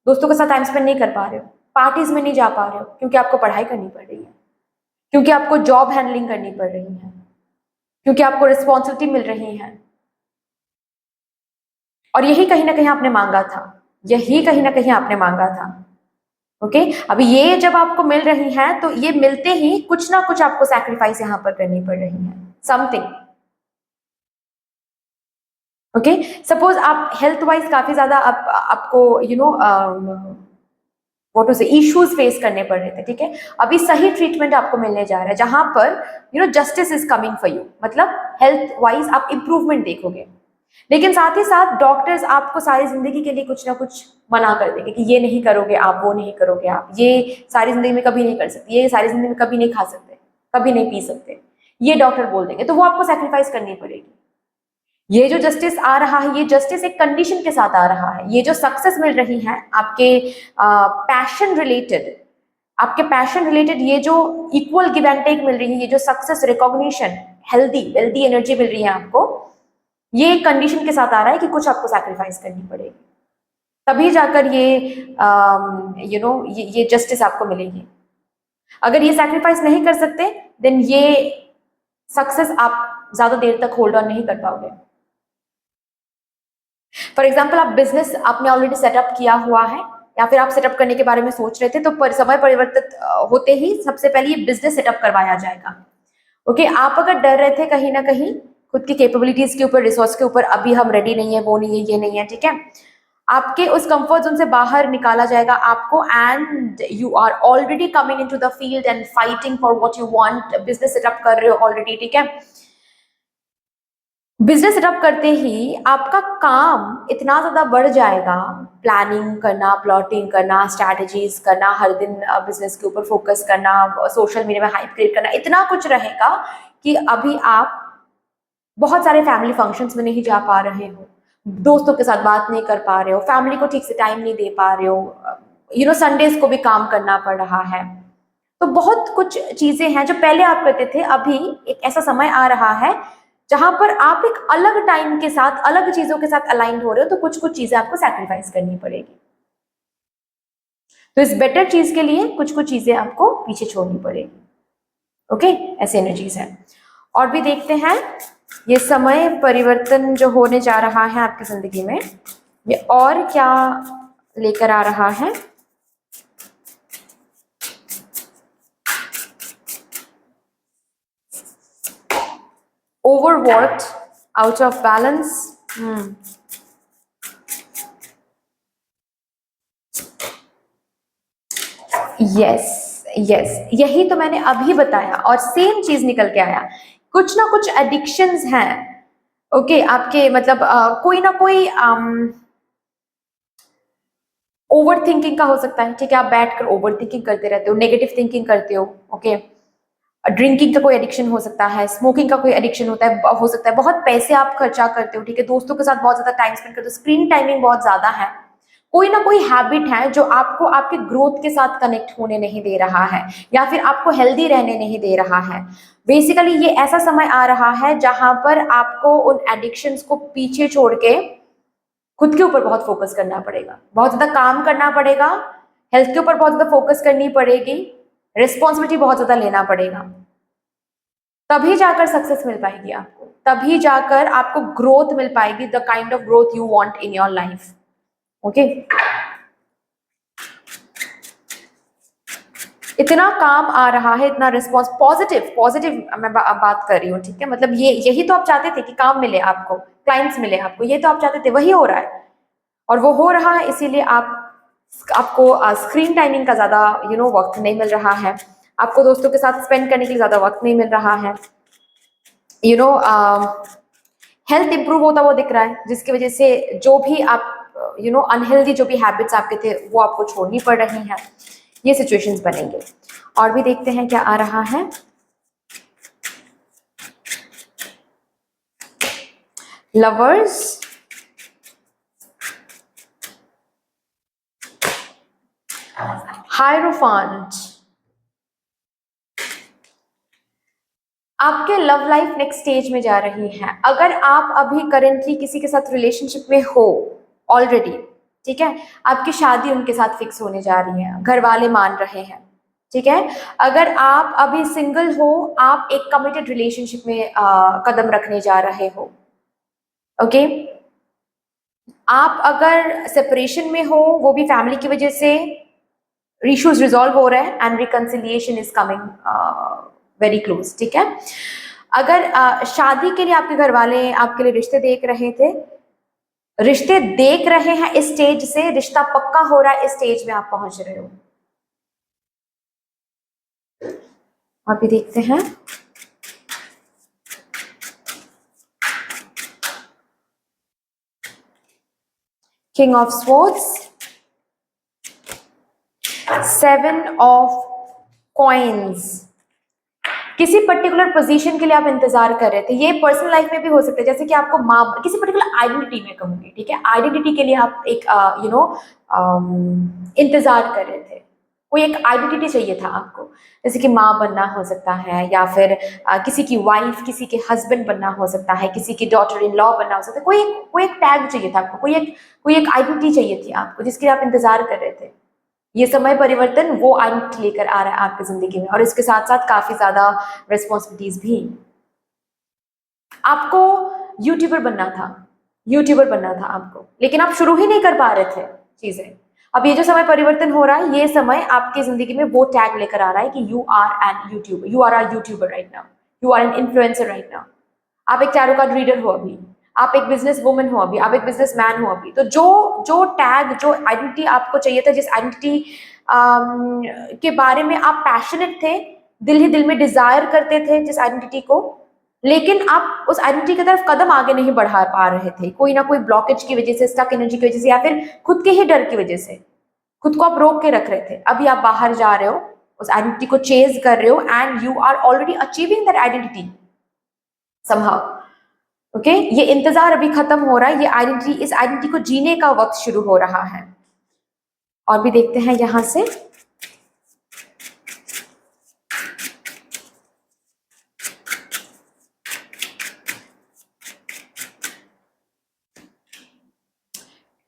Speaker 1: दोस्तों के साथ टाइम स्पेंड नहीं कर पा रहे हो, पार्टीज में नहीं जा पा रहे हो, क्योंकि आपको पढ़ाई करनी पड़ रही है, क्योंकि आपको जॉब हैंडलिंग करनी पड़ रही है, क्योंकि आपको रिस्पॉन्सिबिलिटी मिल रही है। और यही कहीं ना कहीं आपने मांगा था, यही कहीं ना कहीं आपने मांगा था। ओके अभी ये जब आपको मिल रही है तो ये मिलते ही कुछ ना कुछ आपको सैक्रिफाइस यहां पर करनी पड़ रही है, समथिंग। ओके सपोज आप हेल्थ वाइज काफी ज्यादा आपको व्हाट टू से इश्यूज फेस करने पड़ रहे थे, ठीक है। अभी सही ट्रीटमेंट आपको मिलने जा रहा है जहां पर justice is coming for you, मतलब हेल्थ वाइज आप इंप्रूवमेंट देखोगे। लेकिन साथ ही साथ डॉक्टर्स आपको सारी जिंदगी के लिए कुछ ना कुछ मना कर देंगे कि ये नहीं करोगे आप, वो नहीं करोगे आप, ये सारी जिंदगी में कभी नहीं कर सकते, ये सारी जिंदगी में कभी नहीं खा सकते, कभी नहीं पी सकते, ये डॉक्टर बोल देंगे, तो वो आपको सेक्रीफाइस करनी पड़ेगी। ये जो जस्टिस आ रहा है, ये जस्टिस एक कंडीशन के साथ आ रहा है। ये जो सक्सेस मिल रही है आपके पैशन रिलेटेड, आपके पैशन रिलेटेड ये जो इक्वल गिव एंड टेक मिल रही है, ये जो success recognition, healthy wealthy energy मिल रही है आपको, ये कंडीशन के साथ आ रहा है कि कुछ आपको सैक्रिफाइस करनी पड़ेगी, तभी जाकर ये ये जस्टिस आपको मिलेगी। अगर ये सैक्रिफाइस नहीं कर सकते देन ये सक्सेस आप ज्यादा देर तक होल्ड ऑन नहीं कर पाओगे। फॉर एग्जाम्पल, आप बिजनेस आपने ऑलरेडी सेटअप किया हुआ है या फिर आप सेटअप करने के बारे में सोच रहे थे, तो समय परिवर्तित होते ही सबसे पहले ये बिजनेस सेटअप करवाया जाएगा। ओके, आप अगर डर रहे थे कहीं ना कहीं खुद की कैपेबिलिटीज के ऊपर, रिसोर्स के ऊपर, अभी हम रेडी नहीं है, वो नहीं है, ये नहीं है, ठीक है, आपके उस कंफर्ट जोन से बाहर निकाला जाएगा आपको, and you are already coming into the field and fighting for what you want. Business setup कर रहे हो ऑलरेडी, ठीक है। बिजनेस सेटअप करते ही आपका काम इतना ज्यादा बढ़ जाएगा, प्लानिंग करना, प्लॉटिंग करना, स्ट्रैटेजीज करना, हर दिन बिजनेस के ऊपर फोकस करना, सोशल मीडिया में हाइप क्रिएट करना, इतना कुछ रहेगा कि अभी आप बहुत सारे फैमिली फंक्शंस में नहीं जा पा रहे हो, दोस्तों के साथ बात नहीं कर पा रहे हो, फैमिली को ठीक से टाइम नहीं दे पा रहे हो, संडेज को भी काम करना पड़ रहा है। तो बहुत कुछ चीजें हैं जो पहले आप करते थे, अभी एक ऐसा समय आ रहा है जहां पर आप एक अलग टाइम के साथ, अलग चीजों के साथ अलाइंड हो रहे हो, तो कुछ कुछ चीजें आपको सैक्रिफाइस करनी पड़ेगी। तो इस बेटर चीज के लिए कुछ कुछ चीजें आपको पीछे छोड़नी पड़ेगी। ओके, ऐसे एनर्जीज है। और भी देखते हैं ये समय परिवर्तन जो होने जा रहा है आपकी जिंदगी में, ये और क्या लेकर आ रहा है। Overworked, out of balance. Yes yes, यही तो मैंने अभी बताया और सेम चीज निकल के आया। कुछ ना कुछ एडिक्शंस हैं, ओके, आपके मतलब कोई ना कोई ओवर थिंकिंग का हो सकता है, ठीक है, आप बैठकर ओवर थिंकिंग करते रहते हो, नेगेटिव थिंकिंग करते हो, ओके। ड्रिंकिंग का कोई एडिक्शन हो सकता है, स्मोकिंग का कोई एडिक्शन हो सकता है, बहुत पैसे आप खर्चा करते हो, ठीक है, दोस्तों के साथ बहुत ज्यादा टाइम स्पेंड करते हो, स्क्रीन टाइमिंग बहुत ज्यादा है, कोई ना कोई हैबिट है जो आपको आपके ग्रोथ के साथ कनेक्ट होने नहीं दे रहा है या फिर आपको हेल्दी रहने नहीं दे रहा है। बेसिकली ये ऐसा समय आ रहा है जहां पर आपको उन एडिक्शंस को पीछे छोड़ के खुद के ऊपर बहुत फोकस करना पड़ेगा, बहुत ज्यादा काम करना पड़ेगा, हेल्थ के ऊपर बहुत ज्यादा फोकस करनी पड़ेगी, रिस्पॉन्सिबिलिटी बहुत ज्यादा लेना पड़ेगा, तभी जाकर सक्सेस मिल पाएगी आपको, तभी जाकर आपको ग्रोथ मिल पाएगी, the kind of growth you want in your life. Okay, इतना काम आ रहा है, इतना रिस्पॉन्स, पॉजिटिव पॉजिटिव मैं बात कर रही हूँ, ठीक है, मतलब ये यही तो आप चाहते थे कि काम मिले आपको, क्लाइंट्स मिले आपको, ये तो आप चाहते थे, वही हो रहा है और वो हो रहा है, इसीलिए आपको स्क्रीन टाइमिंग का ज्यादा वक्त नहीं मिल रहा है, आपको दोस्तों के साथ स्पेंड करने के लिए ज्यादा वक्त नहीं मिल रहा है, हेल्थ इंप्रूव होता वो दिख रहा है, जिसकी वजह से जो भी आप अनहेल्दी जो भी हैबिट्स आपके थे वो आपको छोड़नी पड़ रही हैं, ये सिचुएशंस बनेंगे। और भी देखते हैं क्या आ रहा है। लवर्स, हायरोफांट, आपके लव लाइफ नेक्स्ट स्टेज में जा रही है। अगर आप अभी करेंटली किसी के साथ रिलेशनशिप में हो ऑलरेडी, ठीक है, आपकी शादी उनके साथ फिक्स होने जा रही है, घर वाले मान रहे हैं, ठीक है। अगर आप अभी सिंगल हो, आप एक कमिटेड रिलेशनशिप में कदम रखने जा रहे हो, ओके। आप अगर सेपरेशन में हो, वो भी फैमिली की वजह से, इश्यूज रिजॉल्व हो रहे हैं and reconciliation is coming very close, ठीक है। अगर शादी के लिए आपके घर वाले आपके लिए रिश्ते देख रहे थे, रिश्ते देख रहे हैं, इस स्टेज से रिश्ता पक्का हो रहा है, इस स्टेज में आप पहुंच रहे हो। अभी देखते हैं king of swords, 7 of coins, किसी पर्टिकुलर पोजीशन के लिए आप इंतजार कर रहे थे, ये पर्सनल लाइफ में भी हो सकता है, जैसे कि आपको माँ किसी पर्टिकुलर आइडेंटिटी में कहूंगी, ठीक है, आइडेंटिटी के लिए आप एक इंतजार कर रहे थे, कोई एक आइडेंटिटी चाहिए था आपको, जैसे कि माँ बनना हो सकता है, या फिर किसी की वाइफ, किसी के हस्बैंड बनना हो सकता है, किसी की डॉटर इन लॉ बनना हो सकता है। कोई एक टैग चाहिए था आपको, कोई एक आइडेंटिटी चाहिए थी आपको, जिसके लिए आप इंतजार कर रहे थे। ये समय परिवर्तन वो आइडेंटिटी लेकर आ रहा है आपकी जिंदगी में, और इसके साथ साथ काफी ज्यादा रिस्पॉन्सिबिलिटीज भी। आपको यूट्यूबर बनना था, यूट्यूबर बनना था आपको, लेकिन आप शुरू ही नहीं कर पा रहे थे चीजें। अब ये जो समय परिवर्तन हो रहा है, ये समय आपकी जिंदगी में वो टैग लेकर आ रहा है कि you are an YouTuber, you are a YouTuber right now, you are an influencer right now. आप एक टैरो कार्ड रीडर हो अभी, आप एक बिजनेस वुमन हो अभी, आप एक बिजनेस मैन हो अभी। तो जो जो टैग, जो आइडेंटिटी आपको चाहिए था, जिस आइडेंटिटी के बारे में आप पैशनेट थे, दिल ही दिल में डिजायर करते थे जिस आइडेंटिटी को, लेकिन आप उस आइडेंटिटी की तरफ कदम आगे नहीं बढ़ा पा रहे थे, कोई ना कोई ब्लॉकेज की वजह से, स्टक एनर्जी की वजह से, या फिर खुद के ही डर की वजह से खुद को आप रोक के रख रहे थे। अभी आप बाहर जा रहे हो, उस आइडेंटिटी को चेज कर रहे हो, and you are already achieving that identity somehow. Okay, ये इंतजार अभी खत्म हो रहा है, ये आइडेंटिटी, इस आइडेंटिटी को जीने का वक्त शुरू हो रहा है। और भी देखते हैं यहां से।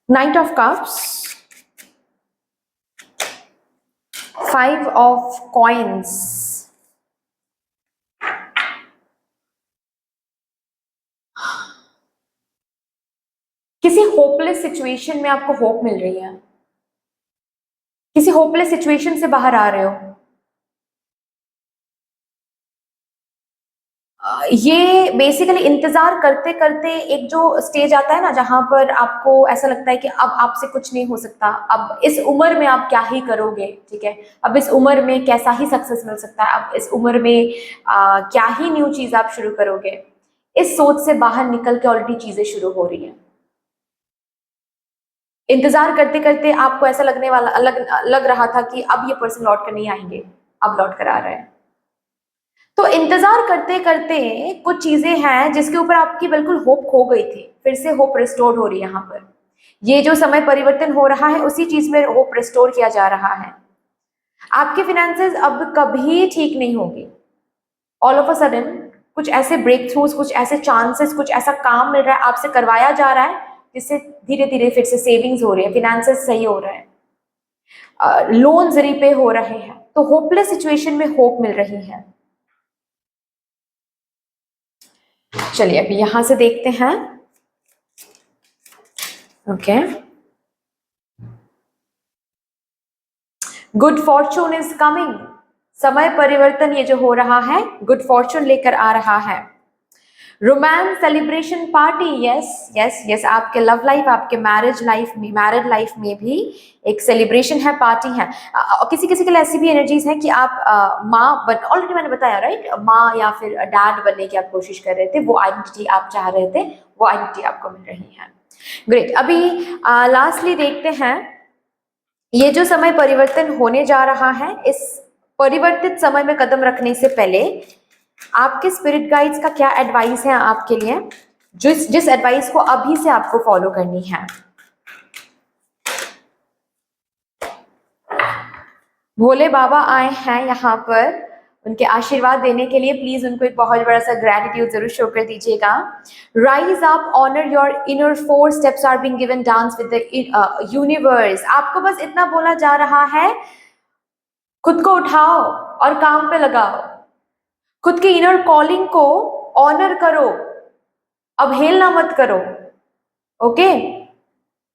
Speaker 1: Night of cups, 5 of coins, किसी होपलेस सिचुएशन में आपको होप मिल रही है, किसी होपलेस सिचुएशन से बाहर आ रहे हो। ये बेसिकली इंतजार करते करते एक जो स्टेज आता है ना, जहां पर आपको ऐसा लगता है कि अब आपसे कुछ नहीं हो सकता, अब इस उम्र में आप क्या ही करोगे, ठीक है, अब इस उम्र में कैसा ही सक्सेस मिल सकता है, अब इस उम्र में क्या ही न्यू चीज आप शुरू करोगे। इस सोच से बाहर निकल के ऑलरेडी चीजें शुरू हो रही हैं। इंतजार करते करते आपको ऐसा लगने वाला लग रहा था कि अब ये पर्सन लौट कर नहीं आएंगे, अब लौट कर आ रहा है। तो इंतजार करते करते कुछ चीजें हैं जिसके ऊपर आपकी बिल्कुल होप खो गई थी, फिर से होप रिस्टोर हो रही है यहाँ पर। ये जो समय परिवर्तन हो रहा है, उसी चीज में होप रिस्टोर किया जा रहा है। आपके फिनेंसेस अब कभी ठीक नहीं होंगे। ऑल ऑफ अ सडन कुछ ऐसे ब्रेक थ्रूज, कुछ ऐसे चांसेस, कुछ ऐसा काम मिल रहा है, आपसे करवाया जा रहा है, जिससे धीरे धीरे फिर से सेविंग्स हो रही है, फिनेंसेस सही हो रहे हैं, लोन्स रीपे हो रहे हैं। तो होपलेस सिचुएशन में होप मिल रही है। चलिए अभी यहां से देखते हैं। Okay, good Fortune is coming. समय परिवर्तन ये जो हो रहा है, गुड फॉर्चून लेकर आ रहा है। Romance, celebration, party, yes yes yes, आपके लव लाइफ, आपके मैरिज लाइफ में भी एक सेलिब्रेशन है, पार्टी है। किसी किसी के लिए ऐसी भी एनर्जीज है कि आप माँ बन, ऑलरेडी मैंने बताया राइट, माँ या फिर डैड बनने की आप कोशिश कर रहे थे, वो आइडेंटिटी आप चाह रहे थे, वो आइडेंटिटी आपको मिल रही है। ग्रेट। अभी लास्टली देखते हैं, ये जो समय परिवर्तन होने जा रहा है, इस परिवर्तित समय में कदम रखने से पहले आपके स्पिरिट गाइड्स का क्या एडवाइस है आपके लिए, जिस एडवाइस को अभी से आपको फॉलो करनी है। भोले बाबा आए हैं यहाँ पर उनके आशीर्वाद देने के लिए, प्लीज उनको एक बहुत बड़ा सा ग्रेटिट्यूड जरूर शो कर दीजिएगा। Rise up, honour your inner force, steps are being given, dance with the universe. आपको बस इतना बोला जा रहा है, खुद को उठाओ और काम पे लगाओ, खुद की इनर कॉलिंग को ऑनर करो, अवहेलना मत करो। ओके,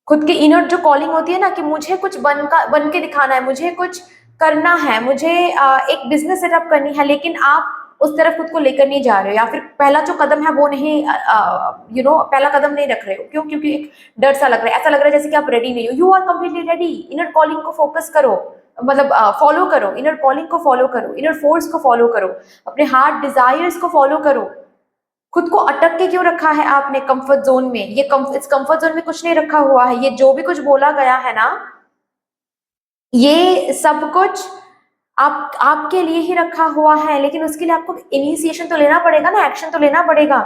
Speaker 1: खुद की इनर जो कॉलिंग होती है ना, कि मुझे कुछ बन के दिखाना है, मुझे कुछ करना है, मुझे एक बिजनेस सेटअप करनी है, लेकिन आप उस तरफ खुद को लेकर नहीं जा रहे हो, या फिर पहला जो कदम है वो नहीं, पहला कदम नहीं रख रहे हो। क्यों? क्योंकि एक डर सा लग रहा है, ऐसा लग रहा है जैसे कि आप रेडी नहीं हो। You are completely ready. Inner calling को फोकस करो, मतलब फॉलो करो, इनर कॉलिंग को फॉलो करो, इनर फोर्स को फॉलो करो, अपने हार्ट डिजायर्स को फॉलो करो। खुद को अटक के क्यों रखा है आपने कंफर्ट जोन में? इस कंफर्ट जोन में कुछ नहीं रखा हुआ है। ये जो भी कुछ बोला गया है ना, ये सब कुछ आपके लिए ही रखा हुआ है, लेकिन उसके लिए आपको इनिशिएशन तो लेना पड़ेगा ना, एक्शन तो लेना पड़ेगा।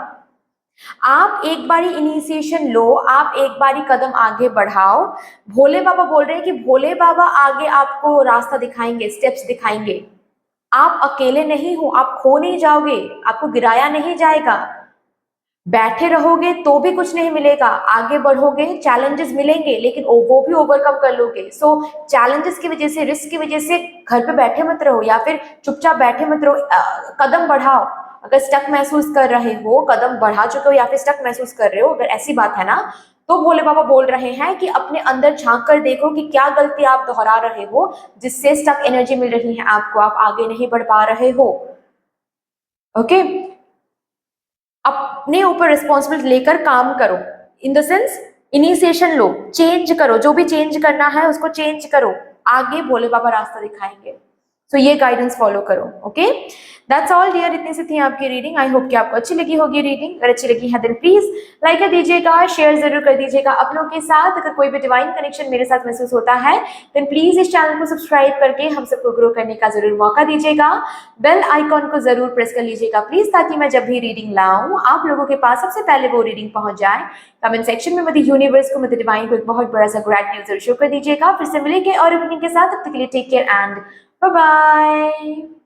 Speaker 1: आप एक बारी इनिशिएशन लो, आप एक बारी कदम आगे बढ़ाओ। भोले बाबा बोल रहे हैं कि भोले बाबा आगे आपको रास्ता दिखाएंगे, स्टेप्स दिखाएंगे। आप अकेले नहीं हो, आप खो नहीं जाओगे, आपको गिराया नहीं जाएगा। बैठे रहोगे तो भी कुछ नहीं मिलेगा, आगे बढ़ोगे, चैलेंजेस मिलेंगे, लेकिन वो भी ओवरकम कर लोगे। सो चैलेंजेस की वजह से, रिस्क की वजह से घर पे बैठे मत रहो या फिर चुपचाप बैठे मत रहो, कदम बढ़ाओ। अगर स्टक महसूस कर रहे हो, कदम बढ़ा चुके हो या फिर स्टक महसूस कर रहे हो, अगर ऐसी बात है ना, तो भोले बाबा बोल रहे हैं कि अपने अंदर झांक कर देखो कि क्या गलती आप दोहरा रहे हो जिससे स्टक एनर्जी मिल रही है आपको, आप आगे नहीं बढ़ पा रहे हो। ओके, अपने ऊपर रिस्पॉन्सिबिलिटी लेकर काम करो, in the sense initiation low, change करो, जो भी चेंज करना है उसको चेंज करो, आगे भोले बाबा रास्ता दिखाएंगे। तो ये गाइडेंस फॉलो करो। ओके, दैट्स ऑल डियर, इतनी सी थी आपकी रीडिंग। आई होप कि आपको अच्छी लगी होगी रीडिंग। अगर अच्छी लगी है देन प्लीज लाइक कर दीजिएगा, शेयर जरूर कर दीजिएगा अपनों के साथ। अगर कोई भी डिवाइन कनेक्शन मेरे साथ महसूस होता है देन प्लीज इस चैनल को सब्सक्राइब करके हम सबको ग्रो करने का जरूर मौका दीजिएगा। बेल आइकॉन को जरूर प्रेस कर लीजिएगा प्लीज, ताकि मैं जब भी रीडिंग लाऊं आप लोगों के पास सबसे पहले वो रीडिंग पहुंच जाए। कमेंट सेक्शन में मुझे यूनिवर्स को, मुझे डिवाइन को एक बहुत बड़ा सा ग्रेटिट्यूड जरूर शो कर दीजिएगा। फिर से मिलेंगे और ओपनिंग के साथ, तब तक के लिए take care and bye bye.